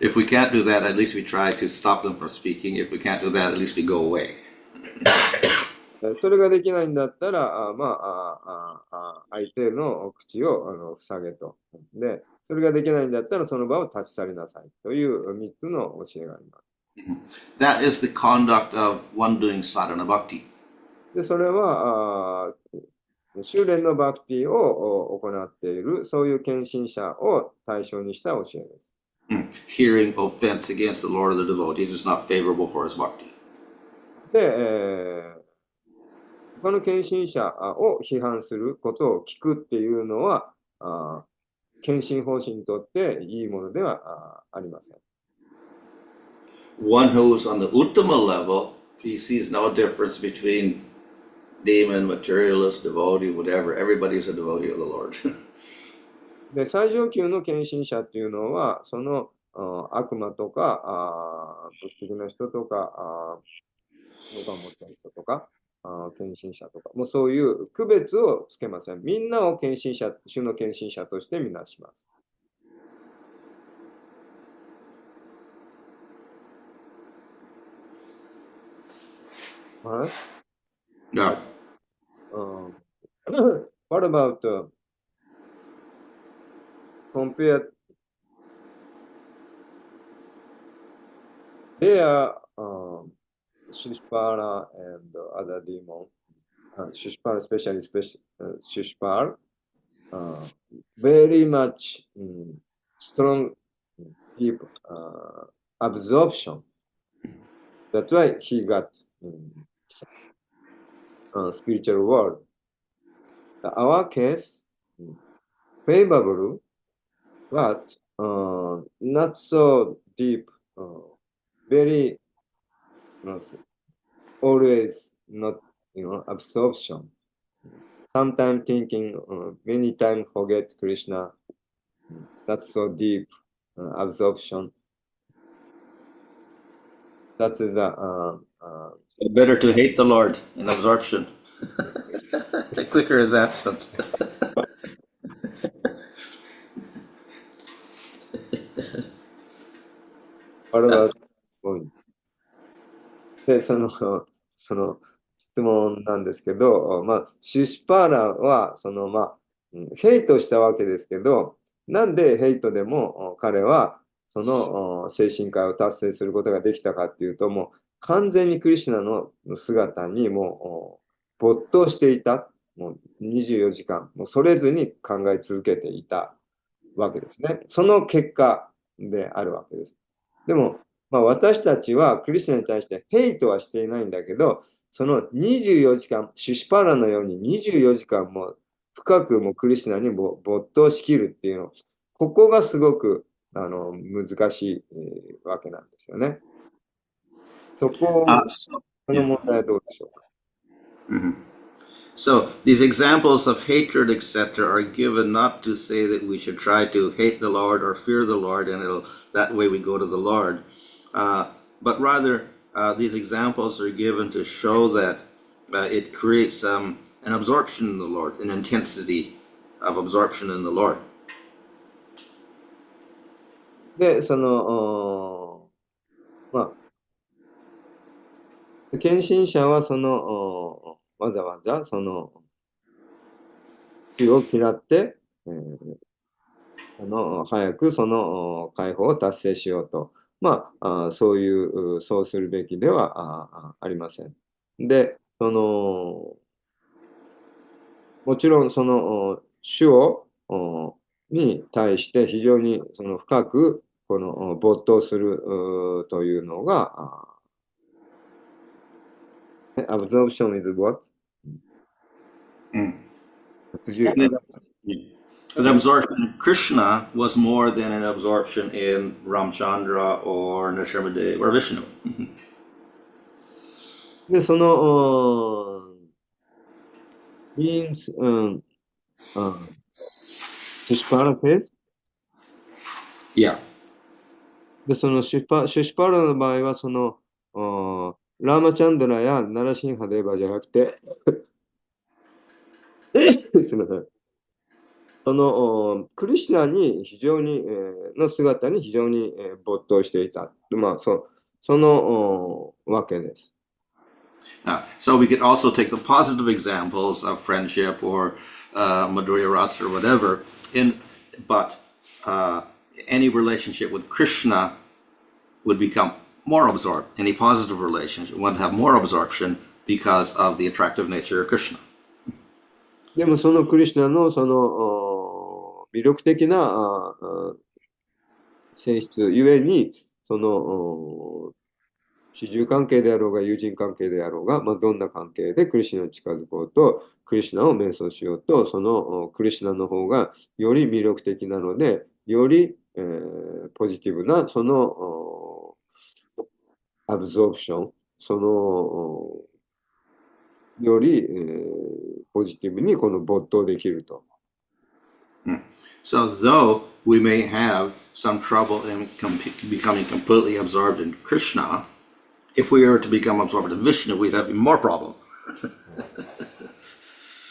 If we can't do that, at least we try to stop them from speaking. If we can't do that, at least we go away. それができないんだったら、相手の口を塞げと。で、それができないんだったら、その場を立ち去りなさいという3つの教えがあります。That is the conduct of one doing sadhana bhakti. で、それは、修練のバクティを行っている、そういう献身者を対象にした教えです。Hearing offense against the Lord of the devotees is not favorable for his bhakti. で、他の献身者を批判することを聞くっていうのは、献身方針にとっていいものではありません。One who's on the Uttama level, he sees no difference between demon, materialist, devotee, whatever. Everybody's a devotee of the Lord. で、最上級の献身者っていうのは、その悪魔とか、物的な人とか、能が持った人とか、献身者とか、もうそういう区別をつけません。みんなを献身者、主の献身者としてみなします。Alright? Yeah. What about compare their Shishpara and other demon, Shishpara especially Shishpara, very much strong deep absorption. That's why he got spiritual world. Our case, favorable, but not so deep, very always not, absorption. Sometimes thinking, many times forget Krishna. That's so deep absorption. That's the Better to hate the Lord in absorption. The quicker advancement. What about this point? で、その質問なんですけど、シュシュパーラは、ヘイトしたわけですけど、なんでヘイトでも彼は、その精神科を達成することができたかっていうと、もう完全にクリシュナの姿にもう没頭していた。もう24時間、もうそれずに考え続けていたわけですね。その結果であるわけです。でも、私たちはクリスチャンに対してヘイトはしていないんだけど、その24時間、シュシュパラのように24時間も深くもクリスチャンに没頭しきるっていうの、ここがすごく難しいわけなんですよね。そこの問題はどうでしょうか。So these examples of hatred, etc., are given not to say that we should try to hate the Lord or fear the Lord, and that way we go to the Lord. But rather, these examples are given to show that it creates an absorption in the Lord, an intensity of absorption in the Lord. で、献身者はわざわざ死を嫌って、早く解放を達成しようと、そうするべきではありません。で、もちろん主に対して非常に深く没頭するというのが、absorption is what? An absorption in Krishna was more than an absorption in Ramchandra or Nrsimhadev or Vishnu. で、means, Shishpara case? Yeah. で、シュシュパラの場合は、ラーマチャンドラやナラシンハデーバじゃなくて、すみません。クリシュナに非常に、の姿に非常に、没頭していた。そのわけです。So we could also take the positive examples of friendship or Madhurya Rasa or whatever, but any relationship with Krishna would become more absorbed. Any positive relationship would have more absorption because of the attractive nature of Krishna. でもそのクリシュナの魅力的な性質ゆえに、その主従関係であろうが友人関係であろうが、どんな関係でクリシュナに近づこうと、クリシュナを瞑想しようと、そのクリシュナの方がより魅力的なので、より、ポジティブなそのアブゾープション、そのより、ポジティブにこの没頭できると。So, though we may have some trouble in becoming completely absorbed in Krishna, if we were to become absorbed in Vishnu, we'd have even more problem.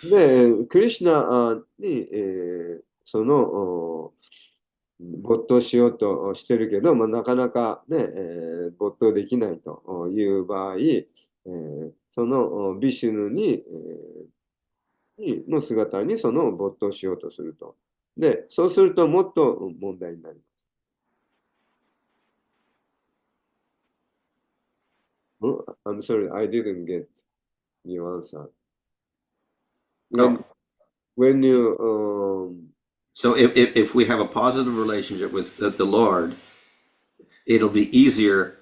で、クリシュナに、その没頭しようとしてるけど、なかなかね、没頭できないという場合、そのビシュヌの姿にその没頭しようとすると。で、そうするともっと問題になります。I'm sorry, I didn't get your answer. When you, So if we have a positive relationship with the Lord, it'll be easier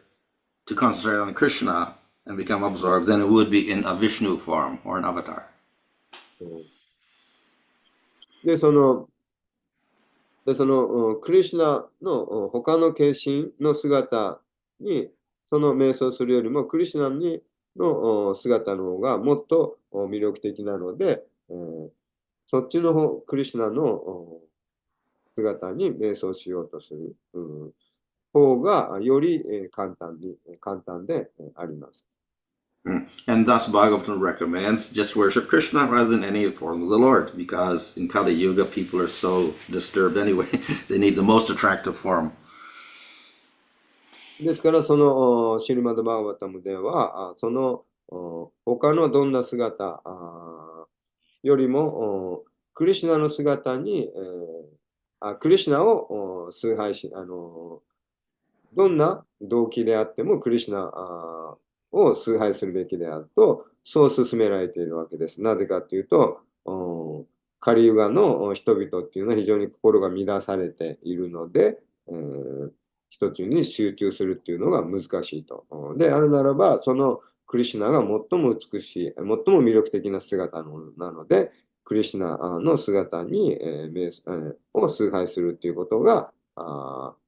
to concentrate on Krishna and become absorbed than it would be in a Vishnu form or an avatar. で、そのクリシュナの他の化身の姿にその瞑想するよりもクリシュナの姿の方がもっと魅力的なので、そっちの方、クリシュナの姿に瞑想しようとする方がより簡単であります。And thus Bhagavatam recommends just worship Krishna rather than any form of the Lord, because in Kali Yuga people are so disturbed anyway. They need the most attractive form. ですから、そのシリマド・バーガバタムでは、その他のどんな姿よりも、クリシュナの姿に、クリシュナを崇拝し、どんな動機であってもクリシュナを崇拝するべきであると、そう勧められているわけです。なぜかというと、カリユガの人々っていうのは非常に心が乱されているので、一つに集中するっていうのが難しいと。であるならば、そのクリシュナが最も美しい、最も魅力的な姿なので、クリシュナの姿に、を崇拝するっていうことが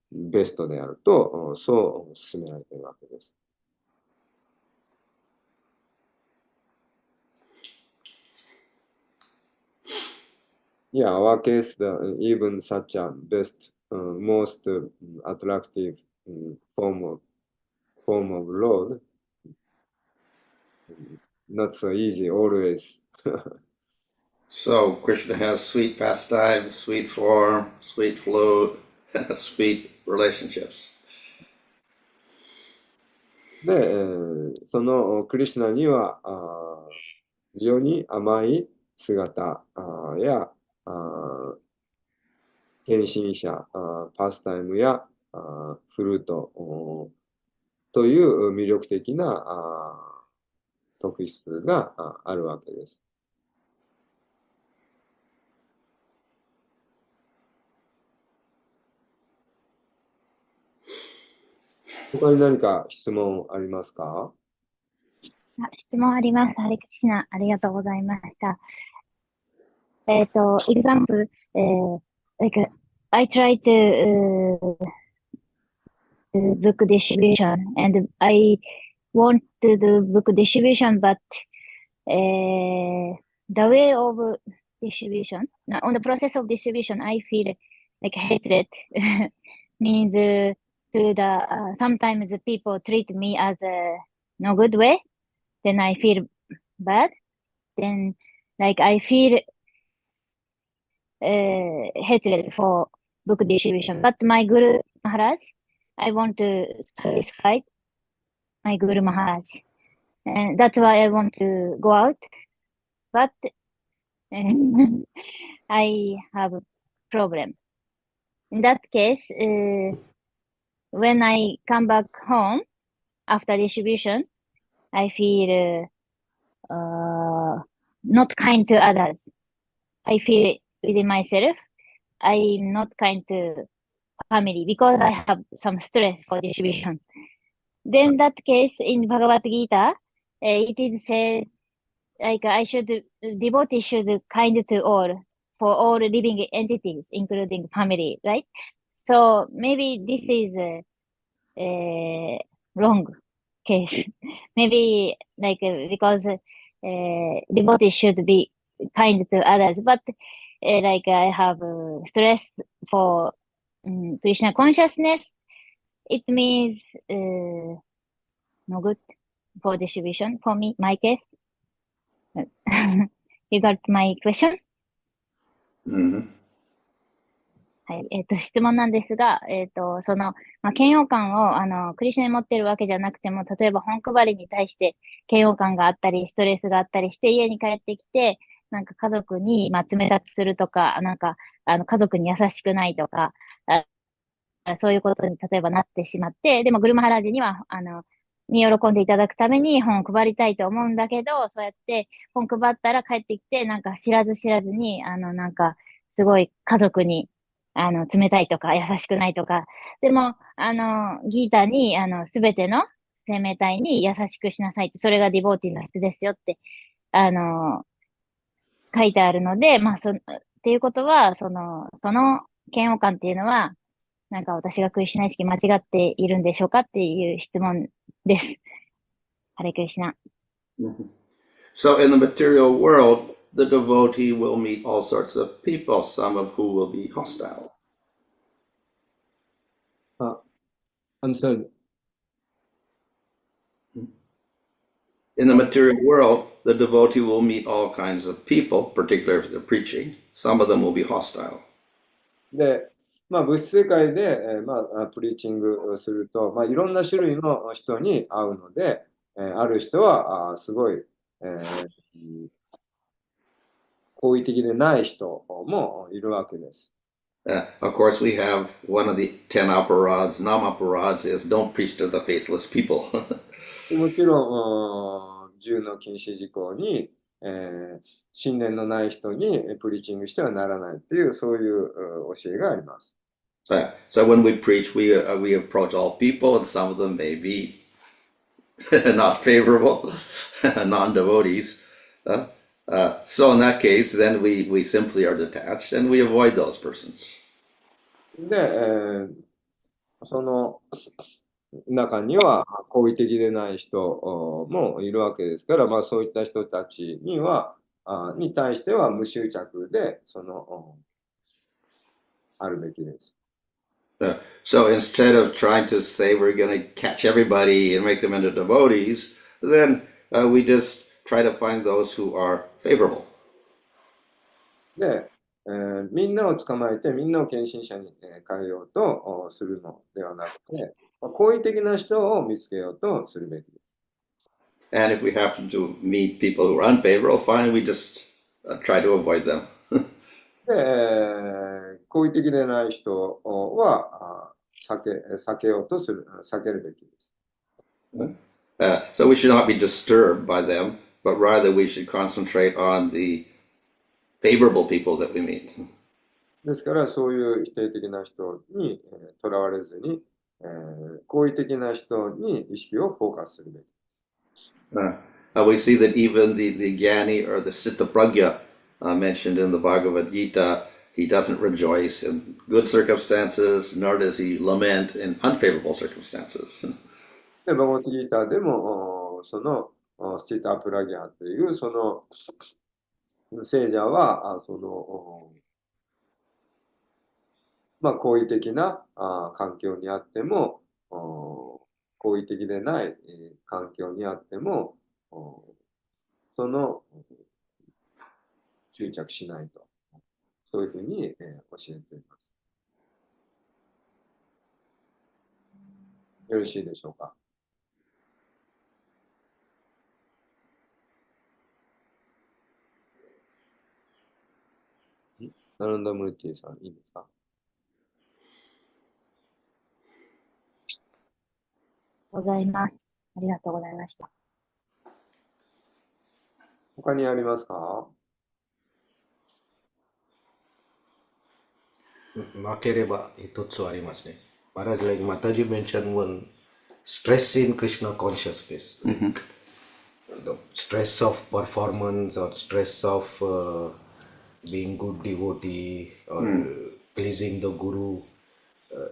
ベストであると、そう進められているわけです。Yeah, our case, even such a best, most attractive form of Lord, not so easy always. So Krishna has sweet pastime, sweet form, sweet flow, sweet relationships. で、そのクリシュナには非常に甘い姿や献身者、パスタイムやフルートという魅力的な特質があるわけです。他に何か質問ありますか？質問あります。ハレクリシュナ、ありがとうございました。example, like I try to do book distribution and I want to do book distribution, but the way of distribution, on the process of distribution, I feel like hatred means to the sometimes people treat me as a no good way, then I feel bad, then like I feel hatred for book distribution. But my Guru Maharaj, I want to satisfy my Guru Maharaj, and that's why I want to go out. But I have a problem. In that case, when I come back home after distribution, I feel not kind to others. I feel within myself, I'm not kind to family because I have some stress for distribution. Then that case in Bhagavad Gita, it is said like devotee should kind to all for all living entities, including family, right? So maybe this is wrong case. Maybe like because devotee should be kind to others, but like I have stress for Krishna consciousness. It means no good for distribution for me, my case. You got my question? Mhm. はい。質問なんですが、嫌悪感を、クリシュナに持ってるわけじゃなくても、例えば本配りに対して嫌悪感があったり、ストレスがあったりして、家に帰ってきて、なんか家族に、冷たくするとか、なんか、家族に優しくないとか、そういうことに例えばなってしまって、でもグルマハラージには、に喜んでいただくために本を配りたいと思うんだけど、そうやって本配ったら帰ってきて、なんか知らず知らずに、なんか、すごい家族に、冷たいとか、優しくないとか、でも、ギータに、すべての生命体に優しくしなさいって、それがディボーティーの質ですよって、書いてあるので、っていうことは、その嫌悪感っていうのは、なんか私がクリシュナ意識間違っているんでしょうかっていう質問です。ハレクリシュナ。Mhm. So in the material world, the devotee will meet all sorts of people, some of who will be hostile. I'm sorry. In the material world, the devotee will meet all kinds of people, particularly if they're preaching. Some of them will be hostile. で、物質世界で、プリーチングをすると、いろんな種類の人に会うので、ある人はすごい、好意的でない人もいるわけです。Of course, we have one of the 10 aparads, nam-aparads, is don't preach to the faithless people. もちろん、10の禁止事項に、信念のない人にプリーチングしてはならないという、そういう教えがあります。So when we preach, we approach all people, and some of them may be not favorable, non-devotees. So in that case, then we simply are detached and we avoid those persons. で、その中には好意的でない人もいるわけですから、そういった人たちに対しては無執着であるべきです。So instead of trying to say we're going to catch everybody and make them into devotees, then we just try to find those who are favorable. で、みんなを捕まえてみんなを献身者に変えようとするのではなくて、好意的な人を見つけようとするべきです。And if we happen to meet people who are unfavorable, fine, we just try to avoid them. で、好意的でない人は避けようとする、避けるべきです。So we should not be disturbed by them, but rather we should concentrate on the favorable people that we meet. ですから、そういう否定的な人にとらわれずに、好意的な人に意識をフォーカスするべき。We see that even the Gyani or the Siddha Pragya mentioned in the Bhagavad Gita, he doesn't rejoice in good circumstances, nor does he lament in unfavorable circumstances. で、バガバッドギーターでも、そのスティタ・プラギャーというその聖者は、好意的な環境にあっても、好意的でない環境にあっても、その執着しないと、そういうふうに教えています。よろしいでしょうか。ナランダムルティさん、いいですか。ございます。ありがとうございました。他にありますか。負ければ一つありますね。Maharaj, like Mataji mentioned one stress in Krishna consciousness. Like the stress of performance or stress of being good devotee or pleasing the guru.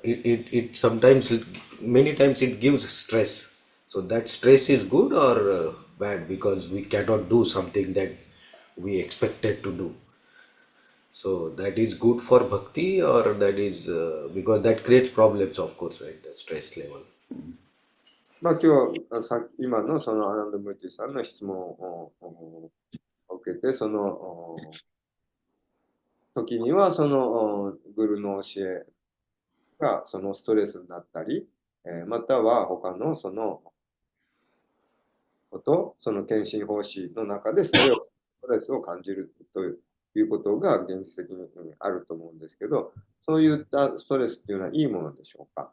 It sometimes, many times it gives stress. So that stress is good or bad because we cannot do something that we expected to do. So that is good for bhakti or that is because that creates problems, of course, right? The stress level. まあ今日、今のそのアナンドムーティさんの質問を受けて、その時にはそのグルの教えがそのストレスになったり、または他のそのこと、その献身奉仕の中でストレスを感じるということが現実的にあると思うんですけど、そういったストレスっていうのはいいものでしょうか。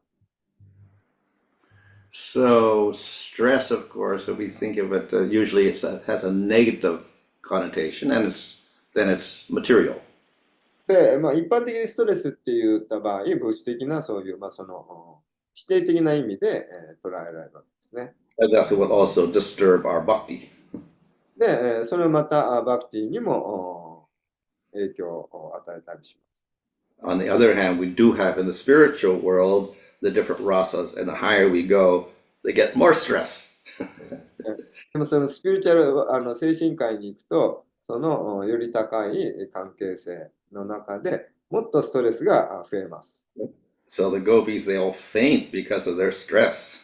So stress, of course, if we think of it, usually it has a negative connotation, and then it's material. で、まあ、一般的にストレスって言った場合、物質的なそういう、まあ、その否定的な意味で、捉えられるわけですね。And that's what also disturb our bhakti. で、それをまたバクティにも影響を与えたりします。On the other hand, we do have in the spiritual world the different rasas, and the higher we go, they get more stress. でもそのスピリチュアル、精神界に行くと、そのより高い関係性の中でもっとストレスが増えます。So the gopis, they all faint because of their stress.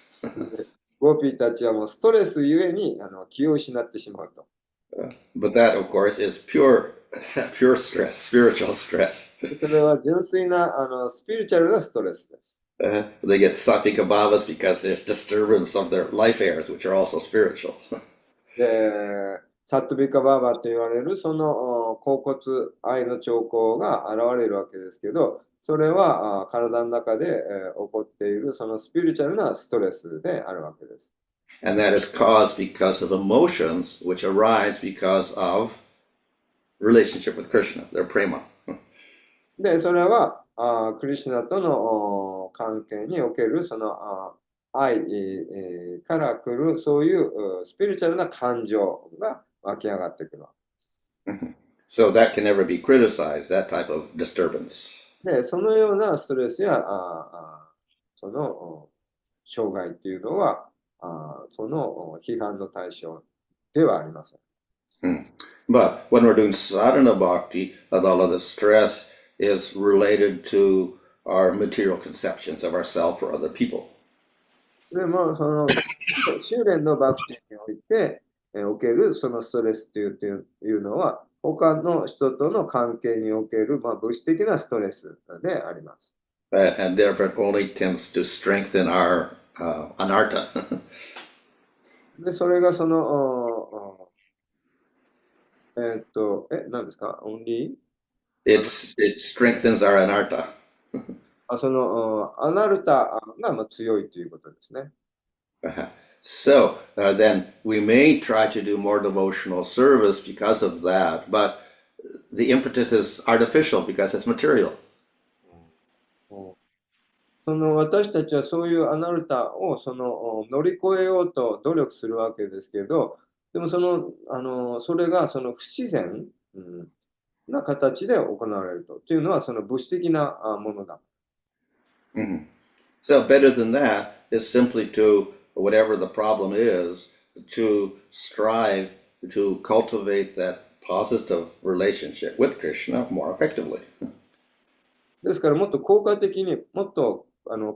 ゴーピーたちはもうストレスゆえに気を失ってしまうと。But that, of course, is pure stress, spiritual stress. それは純粋なスピリチュアルなストレスです。They get sattvic abhavas because there's disturbance of their life airs, which are also spiritual. で、サットビカバーバと言われるその恍惚愛の兆候が現れるわけですけど、それは体の中で起こっているそのスピリチュアルなストレスであるわけです。And that is caused because of emotions which arise because of relationship with Krishna, their prema. で、それはクリシュナとの関係におけるその愛から来るそういうスピリチュアルな感情が湧き上がってくるわけです。So that can never be criticized, that type of disturbance. で、そのようなストレスやその障害っていうのはその批判の対象ではありません。But when we're doing sadhana bhakti, a lot of the stress is related to our material conceptions of ourselves or other people. でも、その修練のバクティにおいておけるそのストレスというのは、他の人との関係における、物質的なストレスであります。And therefore it only tends to strengthen our anartha. で、それがその、何ですか ?only? It strengthens our anartha. そのアナルタが強いということですね。So then we may try to do more devotional service because of that, but the impetus is artificial because it's material. その私たちはそういうアナルタをその乗り越えようと努力するわけですけど、でもそれがその不自然、な形で行われるというのはその物質的なものだ。So better than that is simply to, whatever the problem is, to strive to cultivate that positive relationship with Krishna more effectively. ですからもっと効果的に、もっと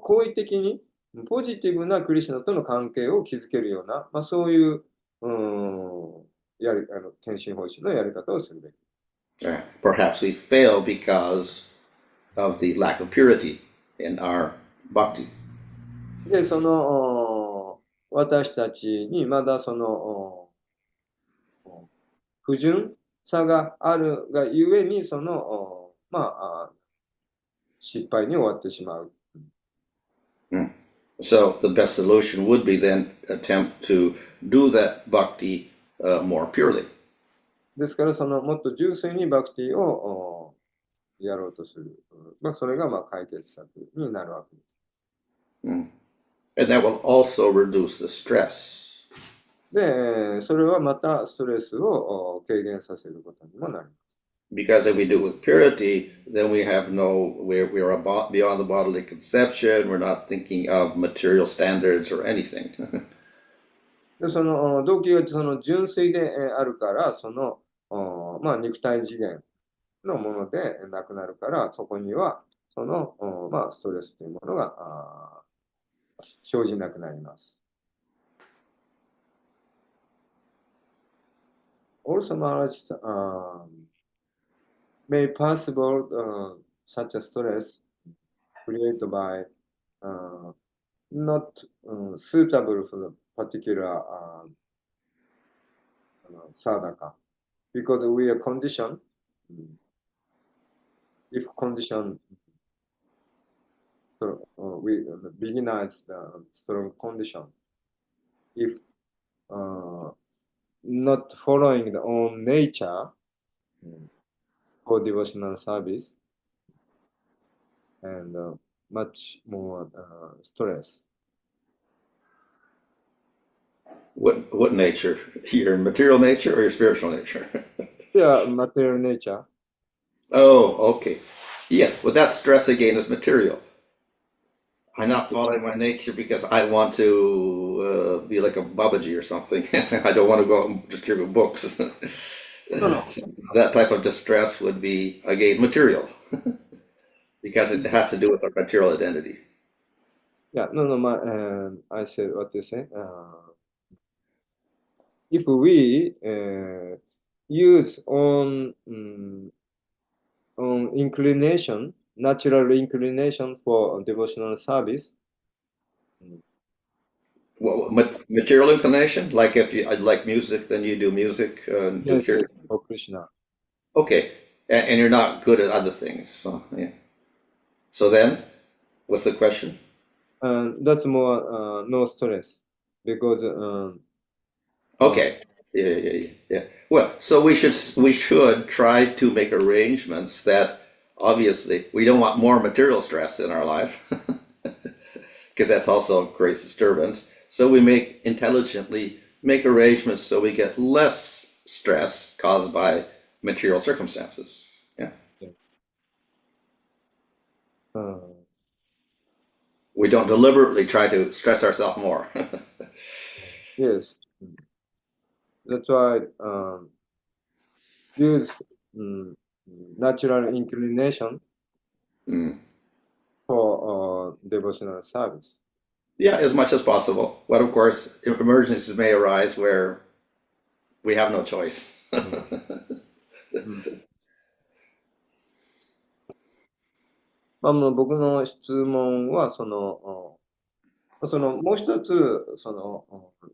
好意的に、ポジティブなクリシュナとの関係を築けるような、そういう献身奉仕のやり方をするべき。Perhaps we fail because of the lack of purity in our bhakti. で、その私たちにまだその不純さがあるがゆえに、その失敗に終わってしまう。So the best solution would be then attempt to do that bhakti more purely. ですからそのもっと純粋にバクティをやろうとする。それが解決策になるわけです。And that will also reduce the stress. で、それはまたストレスを軽減させることにもなります。Because if we do it with purity, then we have we're beyond the bodily conception, we're not thinking of material standards or anything. で、その動機がその純粋であるから、その肉体次元のものでなくなるから、そこにはそのストレスというものが生じなくなります。Also, Maharaj made possible such a stress created by not suitable for the particular sadhaka, because we are conditioned. If condition, we beginners strong condition. If not following the own nature for devotional service, and much more stress. What nature? Your material nature or your spiritual nature? Yeah, material nature. Oh, okay. Yeah, well, that stress again is material. I'm not following my nature because I want to be like a Babaji or something. I don't want to go out and distribute books. No. So that type of distress would be, again, material because it has to do with our material identity. Yeah, no, I said what you say. If we use on inclination, natural inclination for devotional service. Well, material inclination, like if you like music, then you do music. Yes, for Krishna. Okay, and you're not good at other things. So yeah. So then, what's the question? That's more no stress because. Okay. Yeah. Well, so we should try to make arrangements that obviously we don't want more material stress in our life because that's also creates disturbance. So we intelligently make arrangements so we get less stress caused by material circumstances. Yeah. We don't deliberately try to stress ourselves more. Yes. That's why use natural inclination for devotional service. Yeah, as much as possible. But of course, emergencies may arise where we have no choice. 僕の質問はそのもう一つ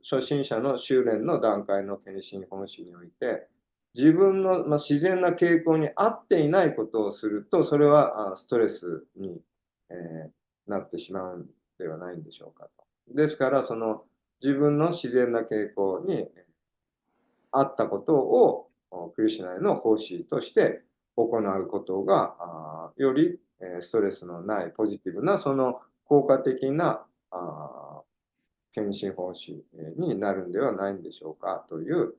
初心者の修練の段階の献身本心において自分の、自然な傾向に合っていないことをするとそれはストレスに、なってしまうんではないんでしょうかと。ですからその自分の自然な傾向に合ったことをクリシュナへの奉仕として行うことがよりストレスのないポジティブなその効果的な献身奉仕になるんではないんでしょうかという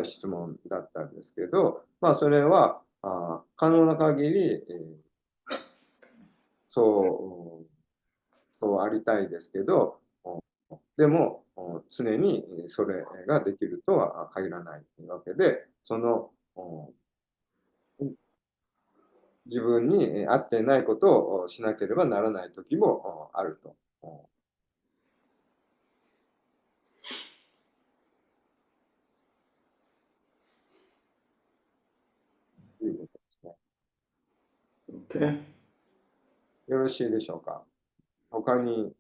質問だったんですけど、それは可能な限りそうありたいですけど、でも常にそれができるとは限らないわけで、その自分に合っていないことをしなければならない時もあると。いうことですね。Okay. よろしいでしょうか。他に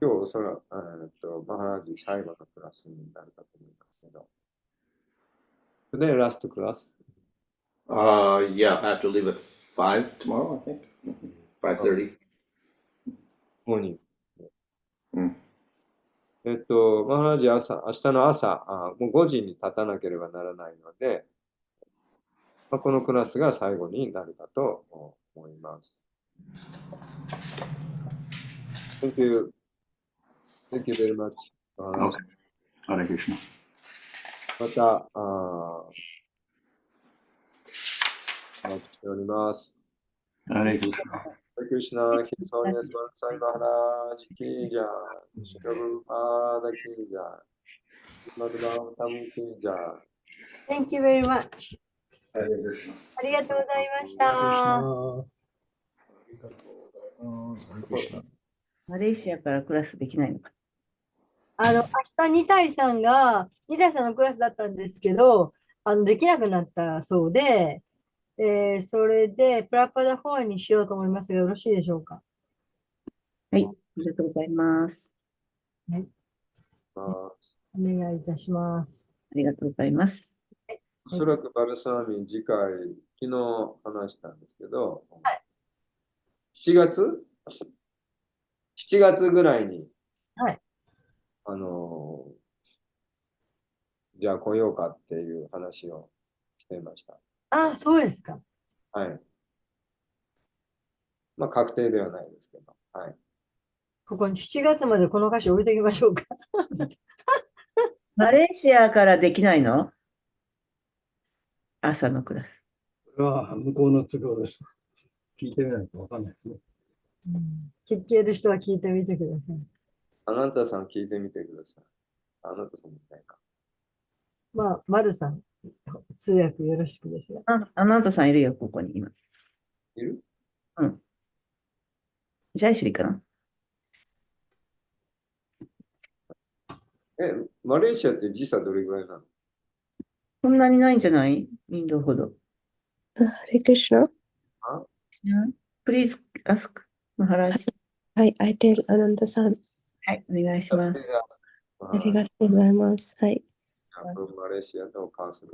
今日それマハラジ最後のクラスになるかと思いますけど。Today last class? Yeah, I have to leave at 5 tomorrow, I think. 5:30. Morning. マハラジ明日の朝、もう5時に立たなければならないので、このクラスが最後になるかと思います。Thank you. Thank you very much. Okay. Hare Krishna. また、お待ちしております。Hare Krishna. Hare Krishna, His Holiness BhanuSwami Maharaj ki jai, Srila Prabhupada ki jai, Srimad Bhagavatam ki jai. Thank you very much. Hare Krishna. ありがとうございまし Hare た。 Krishna. ありがとうございます。Hare Krishna. マレーシアからクラスできないのか。明日、ニタイさんのクラスだったんですけど、できなくなったそうで、それで、プラパダ4にしようと思いますが、よろしいでしょうか。はい、ありがとうございます。お願いいたします。ありがとうございます。おそらくバルサーミン次回、昨日話したんですけど、7月ぐらいに、はい。じゃあ来ようかっていう話をしていました。あ、そうですか。はい。まあ確定ではないですけど、はい。ここに7月までこの歌詞置いておきましょうか。マレーシアからできないの？朝のクラス。これは向こうの都合です。聞いてみないとわかんないですね。聞ける人は聞いてみてください。あなたさん聞いてみてください。あなたさんみたいか。まあ、マルさん、通訳よろしくですよ。あなたさんいるよ、ここに今。いる？うん。ジャイシュリかな？マレーシアって時差どれぐらいなの？そんなにないんじゃない？インドほど。Hare Krishna. Please ask Maharaj. はい、I tell Ananta-san. はい、お願いします。ありがとうございます。はい。マレーシアとカースボ